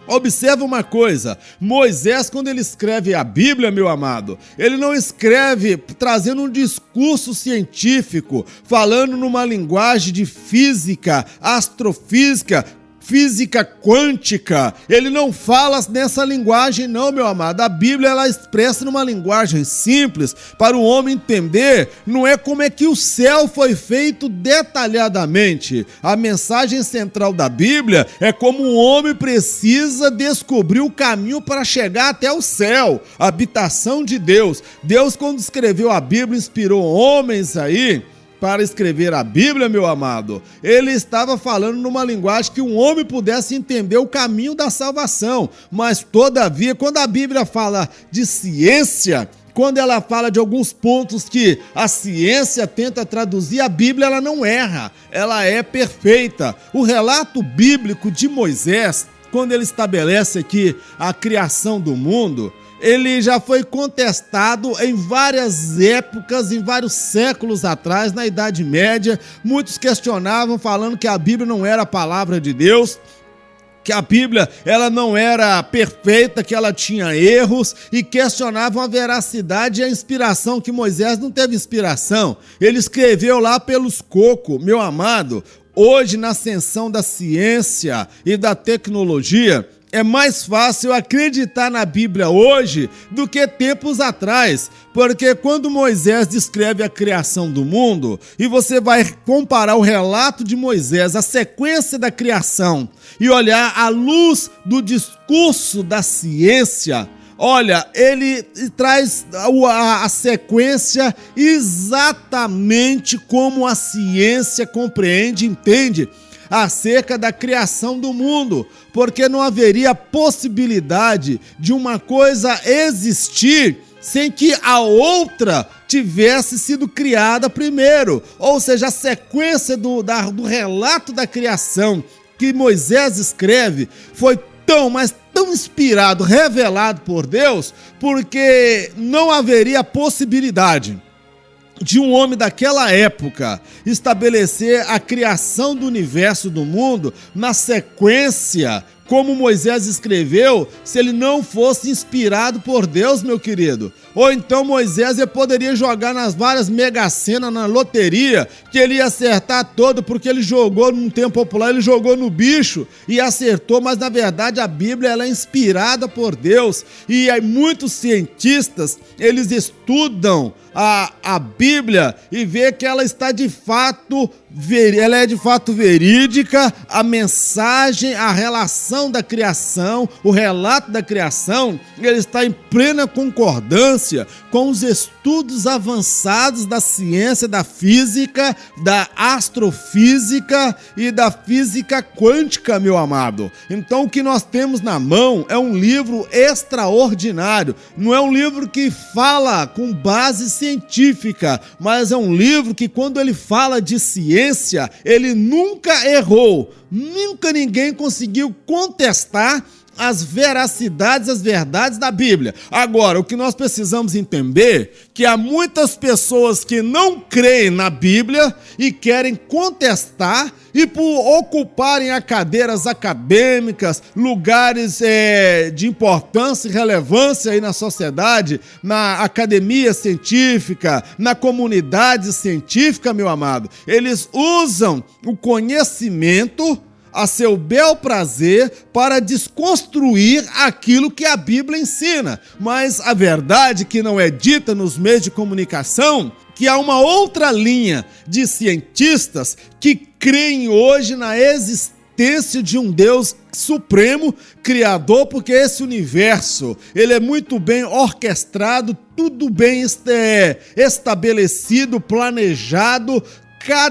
Observa uma coisa, Moisés, quando ele escreve a Bíblia, meu amado, ele não escreve trazendo um discurso científico, falando numa linguagem de física, astrofísica, física quântica. Ele não fala nessa linguagem não, meu amado. A Bíblia, ela expressa numa linguagem simples para o homem entender. Não é como é que o céu foi feito detalhadamente. A mensagem central da Bíblia é como o homem precisa descobrir o caminho para chegar até o céu, a habitação de Deus. Deus, quando escreveu a Bíblia, inspirou homens aí para escrever a Bíblia, meu amado. Ele estava falando numa linguagem que um homem pudesse entender o caminho da salvação. Mas, todavia, quando a Bíblia fala de ciência, quando ela fala de alguns pontos que a ciência tenta traduzir, a Bíblia ela não erra, ela é perfeita. O relato bíblico de Moisés, quando ele estabelece aqui a criação do mundo, ele já foi contestado em várias épocas, em vários séculos atrás, na Idade Média. Muitos questionavam, falando que a Bíblia não era a palavra de Deus, que a Bíblia ela não era perfeita, que ela tinha erros e questionavam a veracidade e a inspiração, que Moisés não teve inspiração. Ele escreveu lá pelos cocos, meu amado. Hoje, na ascensão da ciência e da tecnologia, é mais fácil acreditar na Bíblia hoje do que tempos atrás, porque quando Moisés descreve a criação do mundo, e você vai comparar o relato de Moisés, a sequência da criação, e olhar à luz do discurso da ciência, olha, ele traz a sequência exatamente como a ciência compreende e entende acerca da criação do mundo, porque não haveria possibilidade de uma coisa existir sem que a outra tivesse sido criada primeiro. Ou seja, a sequência do relato da criação que Moisés escreve foi mas tão inspirado, revelado por Deus, porque não haveria possibilidade de um homem daquela época estabelecer a criação do universo, do mundo, na sequência como Moisés escreveu, se ele não fosse inspirado por Deus, meu querido. Ou então Moisés ele poderia jogar nas várias mega-sena, na loteria, que ele ia acertar todo, porque ele jogou num tempo popular, ele jogou no bicho e acertou, mas na verdade a Bíblia ela é inspirada por Deus. E aí muitos cientistas, eles estudam a Bíblia e vê que ela está de fato, ela é de fato verídica, a mensagem, a relação da criação, o relato da criação, ele está em plena concordância com os estudos avançados da ciência, da física, da astrofísica e da física quântica, meu amado. Então o que nós temos na mão é um livro extraordinário, não é um livro que fala com base científica, mas é um livro que quando ele fala de ciência, ele nunca errou, nunca ninguém conseguiu contestar as veracidades, as verdades da Bíblia. Agora, o que nós precisamos entender é que há muitas pessoas que não creem na Bíblia e querem contestar, e por ocuparem cadeiras acadêmicas, lugares de importância e relevância aí na sociedade, na academia científica, na comunidade científica, meu amado, eles usam o conhecimento a seu bel prazer para desconstruir aquilo que a Bíblia ensina. Mas a verdade que não é dita nos meios de comunicação, que há uma outra linha de cientistas que creem hoje na existência de um Deus supremo, criador, porque esse universo, ele é muito bem orquestrado, tudo bem estabelecido, planejado,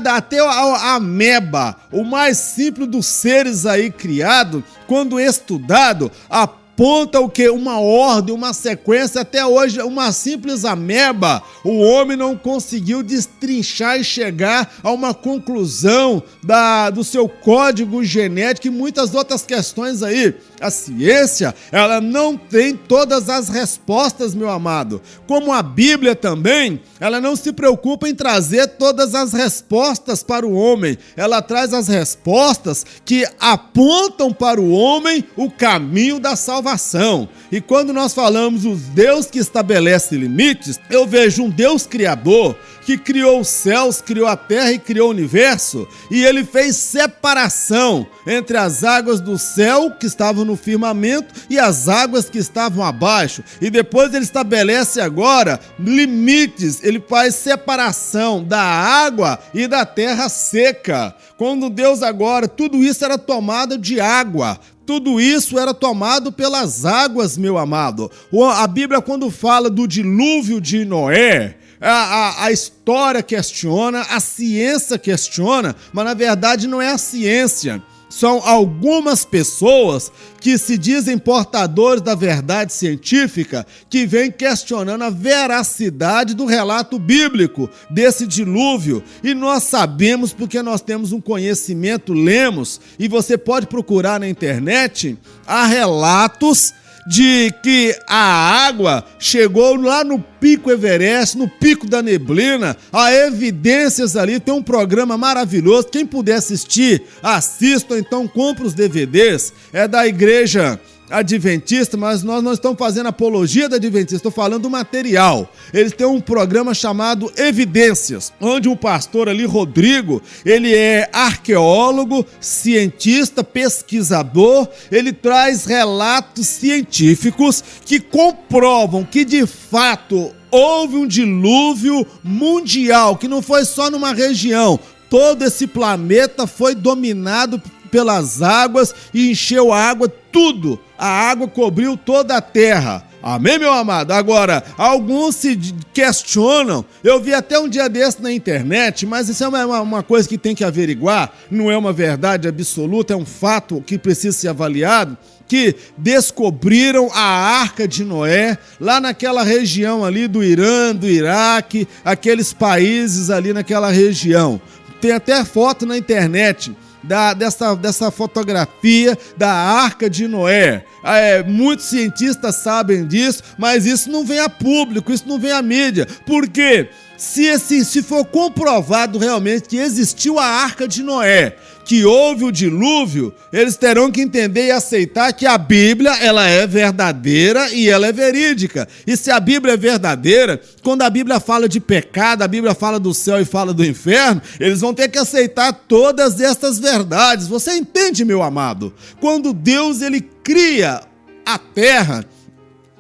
até a ameba, o mais simples dos seres aí criado, quando estudado, aponta o que? Uma ordem, uma sequência. Até hoje, uma simples ameba, o homem não conseguiu destrinchar e chegar a uma conclusão do seu código genético e muitas outras questões aí. A ciência, ela não tem todas as respostas, meu amado. Como a Bíblia também, ela não se preocupa em trazer todas as respostas para o homem. Ela traz as respostas que apontam para o homem o caminho da salvação. E quando nós falamos o Deus que estabelece limites, eu vejo um Deus criador que criou os céus, criou a terra e criou o universo, e ele fez separação entre as águas do céu que estavam no firmamento e as águas que estavam abaixo. E depois ele estabelece agora limites, ele faz separação da água e da terra seca. Quando Deus agora, tudo isso era tomado de água, tudo isso era tomado pelas águas, meu amado. A Bíblia, quando fala do dilúvio de Noé, a história questiona, a ciência questiona, mas na verdade não é a ciência. São algumas pessoas que se dizem portadores da verdade científica que vêm questionando a veracidade do relato bíblico desse dilúvio. E nós sabemos, porque nós temos um conhecimento, lemos, e você pode procurar na internet, há relatos de que a água chegou lá no Pico Everest, no Pico da Neblina. Há evidências ali, tem um programa maravilhoso. Quem puder assistir, assista, então compra os DVDs. É da Igreja Adventista, mas nós não estamos fazendo apologia da Adventista, estou falando do material. Eles têm um programa chamado Evidências, onde um pastor ali, Rodrigo, ele é arqueólogo, cientista, pesquisador, ele traz relatos científicos que comprovam que de fato houve um dilúvio mundial, que não foi só numa região, todo esse planeta foi dominado pelas águas e encheu a água, tudo. A água cobriu toda a terra. Amém, meu amado? Agora, alguns se questionam, eu vi até um dia desse na internet, mas isso é uma coisa que tem que averiguar, não é uma verdade absoluta, é um fato que precisa ser avaliado, que descobriram a Arca de Noé, lá naquela região ali do Irã, do Iraque, aqueles países ali naquela região. Tem até foto na internet dessa fotografia da Arca de Noé. Muitos cientistas sabem disso, mas isso não vem a público, isso não vem à mídia. Por quê? Se for comprovado realmente que existiu a Arca de Noé, que houve o dilúvio, eles terão que entender e aceitar que a Bíblia, ela é verdadeira e ela é verídica. E se a Bíblia é verdadeira, quando a Bíblia fala de pecado, a Bíblia fala do céu e fala do inferno, eles vão ter que aceitar todas essas verdades. Você entende, meu amado? Quando Deus, ele cria a terra,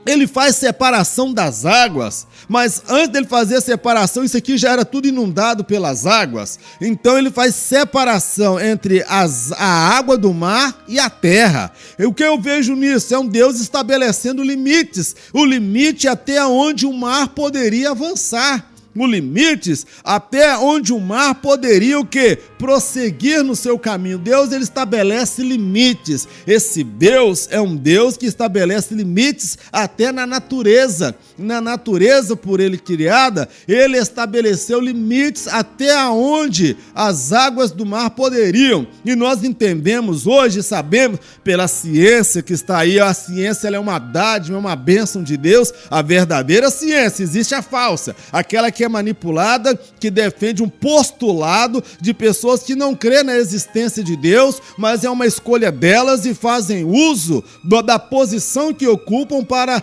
ele faz separação das águas, mas antes dele fazer a separação, isso aqui já era tudo inundado pelas águas. Então ele faz separação entre a água do mar e a terra. E o que eu vejo nisso? É um Deus estabelecendo limites. O limite até onde o mar poderia avançar. O limites até onde o mar poderia o quê? Prosseguir no seu caminho. Deus, ele estabelece limites. Esse Deus é um Deus que estabelece limites até na natureza. Na natureza, por ele criada, ele estabeleceu limites até onde as águas do mar poderiam. E nós entendemos hoje, sabemos pela ciência que está aí, a ciência, ela é uma dádiva, é uma bênção de Deus. A verdadeira ciência, existe a falsa, aquela que é manipulada, que defende um postulado de pessoas que não crêem na existência de Deus, mas é uma escolha delas e fazem uso da posição que ocupam para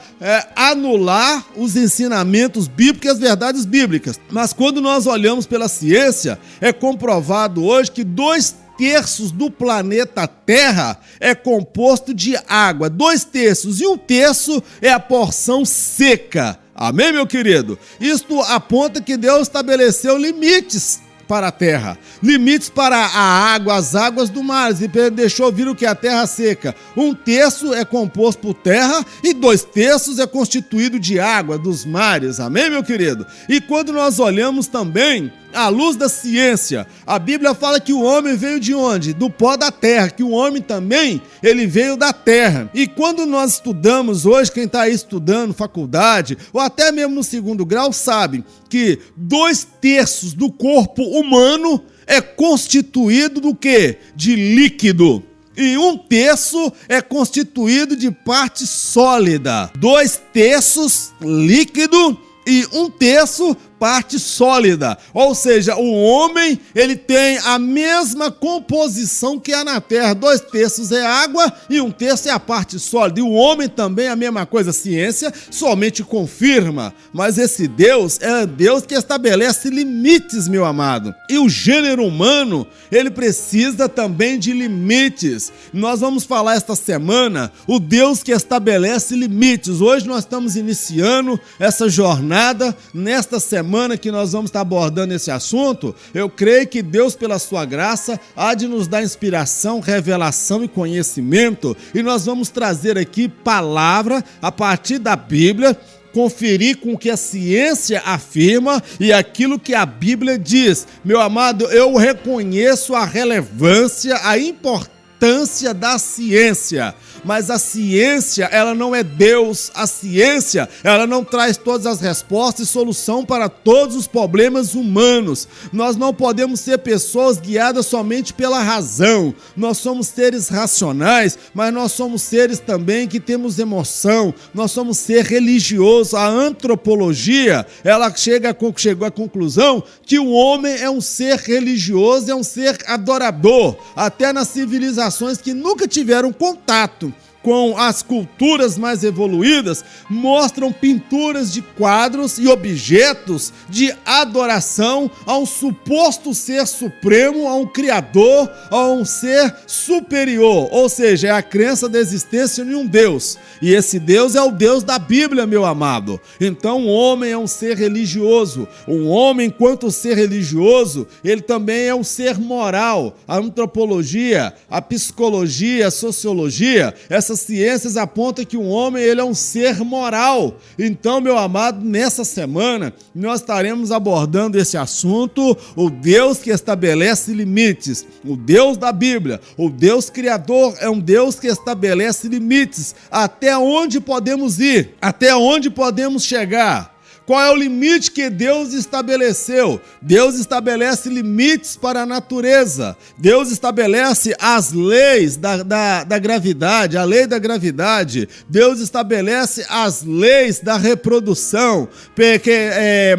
anular os ensinamentos bíblicos e as verdades bíblicas. Mas quando nós olhamos pela ciência, é comprovado hoje que 2/3 do planeta Terra é composto de água. 2/3 e 1/3 é a porção seca. Amém, meu querido? Isto aponta que Deus estabeleceu limites para a terra, limites para a água, as águas do mar, e deixou vir o que? A terra seca. 1/3 é composto por terra e 2/3 é constituído de água dos mares. Amém, meu querido? E quando nós olhamos também à luz da ciência, a Bíblia fala que o homem veio de onde? Do pó da terra, que o homem também, ele veio da terra. E quando nós estudamos hoje, quem está aí estudando faculdade, ou até mesmo no 2º grau, sabe que 2/3 do corpo humano é constituído do quê? De líquido. E 1/3 é constituído de parte sólida. 2/3 líquido e 1/3 parte sólida, ou seja, o homem, ele tem a mesma composição que há na terra, 2/3 é água e 1/3 é a parte sólida, e o homem também é a mesma coisa. A ciência somente confirma, mas esse Deus é Deus que estabelece limites, meu amado, e o gênero humano, ele precisa também de limites. Nós vamos falar esta semana, o Deus que estabelece limites. Hoje nós estamos iniciando essa jornada, nesta semana que nós vamos estar abordando esse assunto. Eu creio que Deus, pela sua graça, há de nos dar inspiração, revelação e conhecimento, e nós vamos trazer aqui palavra a partir da Bíblia, conferir com o que a ciência afirma e aquilo que a Bíblia diz. Meu amado, eu reconheço a relevância, a importância importância da ciência. Mas a ciência, ela não é Deus. A ciência, ela não traz todas as respostas e solução para todos os problemas humanos. Nós não podemos ser pessoas guiadas somente pela razão. Nós somos seres racionais, mas nós somos seres também que temos emoção. Nós somos ser religioso. A antropologia, ela chegou à conclusão que o homem é um ser religioso, é um ser adorador. Até nas civilizações que nunca tiveram contato com as culturas mais evoluídas, mostram pinturas de quadros e objetos de adoração a um suposto ser supremo, a um criador, a um ser superior, ou seja, é a crença da existência de um Deus, e esse Deus é o Deus da Bíblia, meu amado. Então o homem é um ser religioso, um homem, enquanto ser religioso, ele também é um ser moral. A antropologia, a psicologia, a sociologia, essas ciências apontam que o homem, ele é um ser moral. Então, meu amado, nessa semana nós estaremos abordando esse assunto, o Deus que estabelece limites, o Deus da Bíblia, o Deus criador é um Deus que estabelece limites, até onde podemos ir, até onde podemos chegar. Qual é o limite que Deus estabeleceu? Deus estabelece limites para a natureza. Deus estabelece as leis da gravidade, a lei da gravidade. Deus estabelece as leis da reprodução.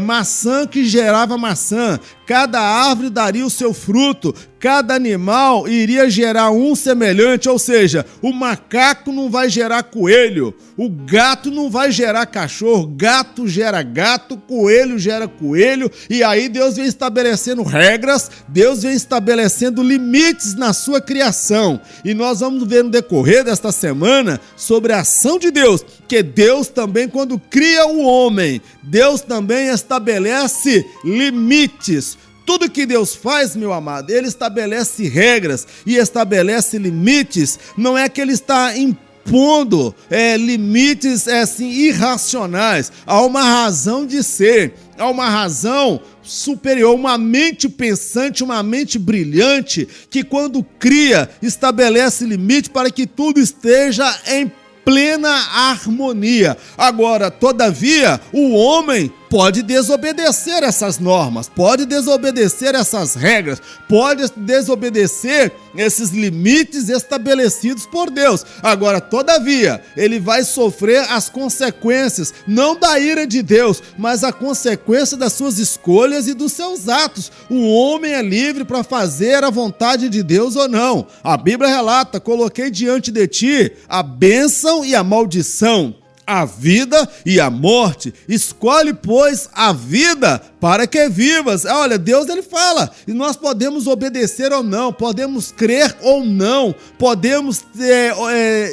Maçã que gerava maçã. Cada árvore daria o seu fruto, cada animal iria gerar um semelhante, ou seja, o macaco não vai gerar coelho, o gato não vai gerar cachorro, gato gera gato, coelho gera coelho, e aí Deus vem estabelecendo regras, Deus vem estabelecendo limites na sua criação, e nós vamos ver no decorrer desta semana sobre a ação de Deus, que Deus também, quando cria o homem, Deus também estabelece limites. Tudo que Deus faz, meu amado, Ele estabelece regras e estabelece limites. Não é que Ele está impondo limites assim, irracionais. Há uma razão de ser, há uma razão superior, uma mente pensante, uma mente brilhante, que quando cria, estabelece limite para que tudo esteja em plena harmonia. Agora, todavia, o homem pode desobedecer essas normas, pode desobedecer essas regras, pode desobedecer esses limites estabelecidos por Deus. Agora, todavia, ele vai sofrer as consequências, não da ira de Deus, mas a consequência das suas escolhas e dos seus atos. O homem é livre para fazer a vontade de Deus ou não. A Bíblia relata: coloquei diante de ti a bênção e a maldição, a vida e a morte. Escolhe, pois, a vida para que vivas. Olha, Deus, ele fala, e nós podemos obedecer ou não, podemos crer ou não, podemos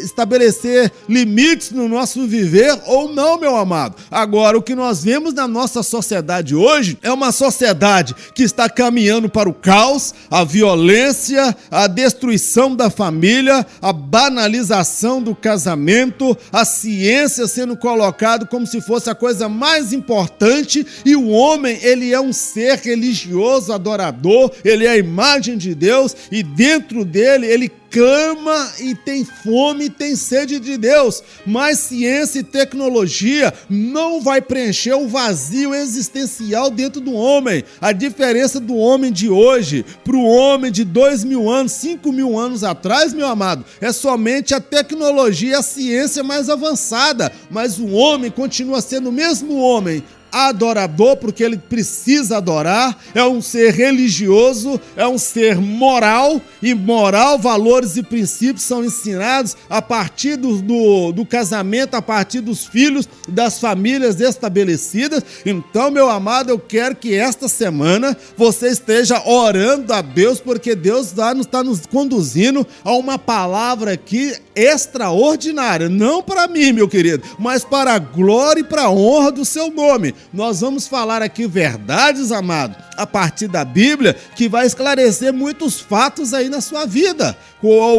estabelecer limites no nosso viver ou não, meu amado. Agora, o que nós vemos na nossa sociedade hoje é uma sociedade que está caminhando para o caos, a violência, a destruição da família, a banalização do casamento, a ciência sendo colocado como se fosse a coisa mais importante, e o homem, ele é um ser religioso, adorador, ele é a imagem de Deus, e dentro dele, ele clama e tem fome e tem sede de Deus. Mas ciência e tecnologia não vai preencher o vazio existencial dentro do homem. A diferença do homem de hoje para o homem de 2.000 anos, 5.000 anos atrás, meu amado, é somente a tecnologia, a ciência mais avançada. Mas o homem continua sendo o mesmo homem, adorador, porque ele precisa adorar, é um ser religioso, é um ser moral, e moral, valores e princípios são ensinados a partir do casamento, a partir dos filhos, das famílias estabelecidas. Então, meu amado, eu quero que esta semana você esteja orando a Deus, porque Deus está nos conduzindo a uma palavra aqui extraordinária, não para mim, meu querido, mas para a glória e para a honra do seu nome. Nós vamos falar aqui verdades, amado, a partir da Bíblia, que vai esclarecer muitos fatos aí na sua vida.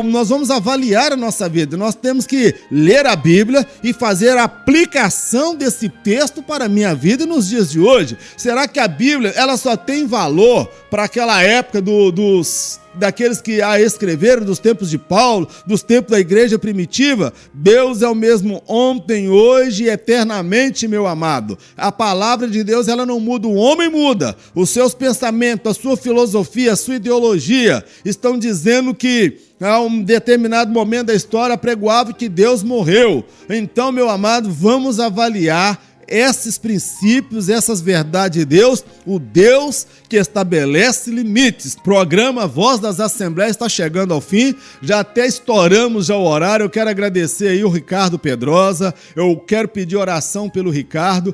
Nós vamos avaliar a nossa vida. Nós temos que ler a Bíblia e fazer a aplicação desse texto para a minha vida e nos dias de hoje. Será que a Bíblia, ela só tem valor para aquela época dos daqueles que a escreveram, dos tempos de Paulo, dos tempos da igreja primitiva. Deus é o mesmo ontem, hoje e eternamente, meu amado. A palavra de Deus, ela não muda, o homem muda. Os seus pensamentos, a sua filosofia, a sua ideologia estão dizendo que a um determinado momento da história pregoava que Deus morreu. Então, meu amado, vamos avaliar esses princípios, essas verdades de Deus, o Deus que estabelece limites. Programa Voz das Assembleias está chegando ao fim, já até estouramos já o horário. Eu quero agradecer aí o Ricardo Pedrosa, eu quero pedir oração pelo Ricardo.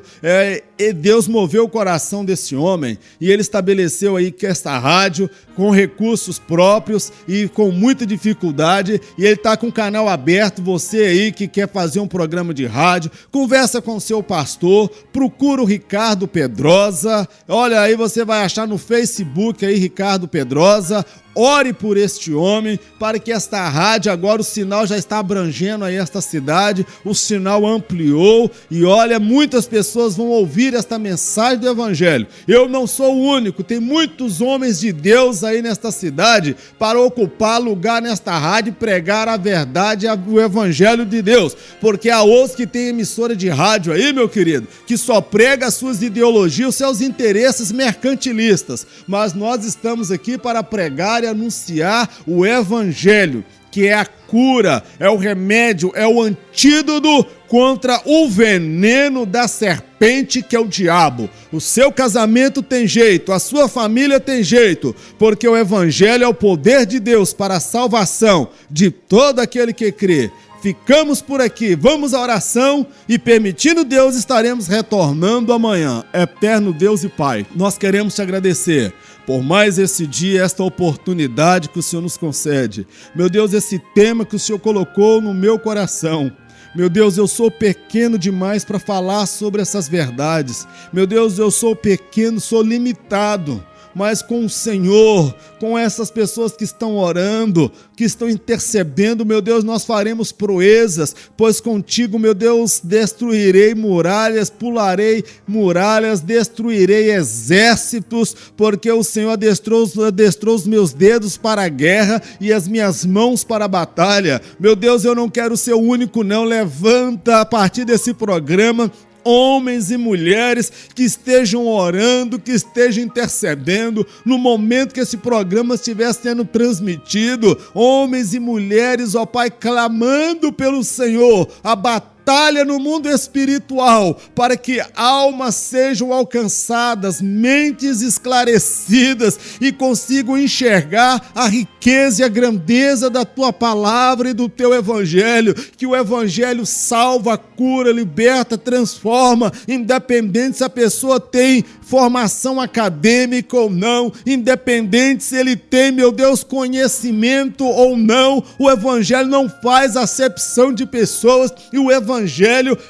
E Deus moveu o coração desse homem e ele estabeleceu aí que esta rádio com recursos próprios e com muita dificuldade, e ele está com o canal aberto. Você aí que quer fazer um programa de rádio, conversa com o seu pastor, procura o Ricardo Pedrosa. Olha aí, você vai achar no Facebook aí Ricardo Pedrosa. Ore por este homem, para que esta rádio, agora o sinal já está abrangendo aí esta cidade, o sinal ampliou e olha, muitas pessoas vão ouvir esta mensagem do Evangelho. Eu não sou o único, tem muitos homens de Deus aí nesta cidade para ocupar lugar nesta rádio e pregar a verdade, o Evangelho de Deus, porque há outros que tem emissora de rádio aí, meu querido, que só prega as suas ideologias, os seus interesses mercantilistas, mas nós estamos aqui para pregar e anunciar o Evangelho, que é a cura, é o remédio, é o antídoto contra o veneno da serpente, que é o diabo. O seu casamento tem jeito, a sua família tem jeito, porque o Evangelho é o poder de Deus para a salvação de todo aquele que crê. Ficamos por aqui, vamos à oração e, permitindo Deus, estaremos retornando amanhã. Eterno Deus e Pai, nós queremos te agradecer por mais esse dia, esta oportunidade que o Senhor nos concede. Meu Deus, esse tema que o Senhor colocou no meu coração. Meu Deus, eu sou pequeno demais para falar sobre essas verdades. Meu Deus, eu sou pequeno, sou limitado. Mas com o Senhor, com essas pessoas que estão orando, que estão intercedendo, meu Deus, nós faremos proezas, pois contigo, meu Deus, destruirei muralhas, pularei muralhas, destruirei exércitos, porque o Senhor adestrou os meus dedos para a guerra e as minhas mãos para a batalha. Meu Deus, eu não quero ser o único, não. Levanta a partir desse programa homens e mulheres que estejam orando, que estejam intercedendo no momento que esse programa estiver sendo transmitido. Homens e mulheres, ó Pai, clamando pelo Senhor, a batalha no mundo espiritual, para que almas sejam alcançadas, mentes esclarecidas e consigam enxergar a riqueza e a grandeza da tua palavra e do teu Evangelho, que o Evangelho salva, cura, liberta, transforma, independente se a pessoa tem formação acadêmica ou não, independente se ele tem, meu Deus, conhecimento ou não, o Evangelho não faz acepção de pessoas e o Evangelho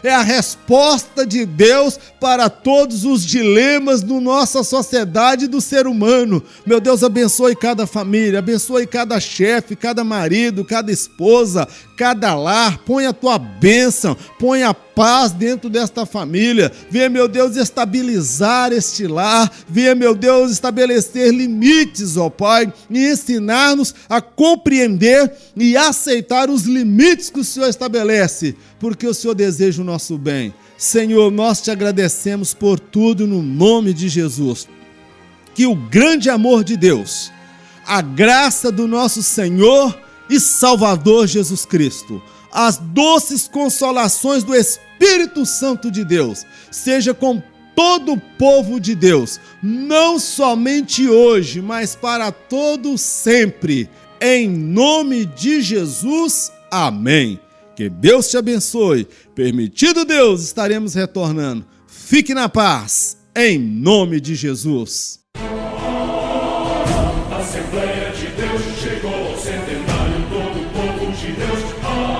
é a resposta de Deus para todos os dilemas da nossa sociedade e do ser humano. Meu Deus, abençoe cada família, abençoe cada chefe, cada marido, cada esposa, cada lar. Põe a tua bênção, põe a paz dentro desta família. Venha, meu Deus, estabilizar este lar. Venha, meu Deus, estabelecer limites, ó Pai, e ensinar-nos a compreender e aceitar os limites que o Senhor estabelece, porque o Senhor deseja o nosso bem. Senhor, nós te agradecemos por tudo no nome de Jesus. Que o grande amor de Deus, a graça do nosso Senhor e Salvador Jesus Cristo, as doces consolações do Espírito Santo de Deus, seja com todo o povo de Deus, não somente hoje, mas para todo sempre. Em nome de Jesus, amém. Que Deus te abençoe. Permitido Deus, estaremos retornando. Fique na paz, em nome de Jesus. A Assembleia de Deus chegou, centenário, todo o povo de Deus.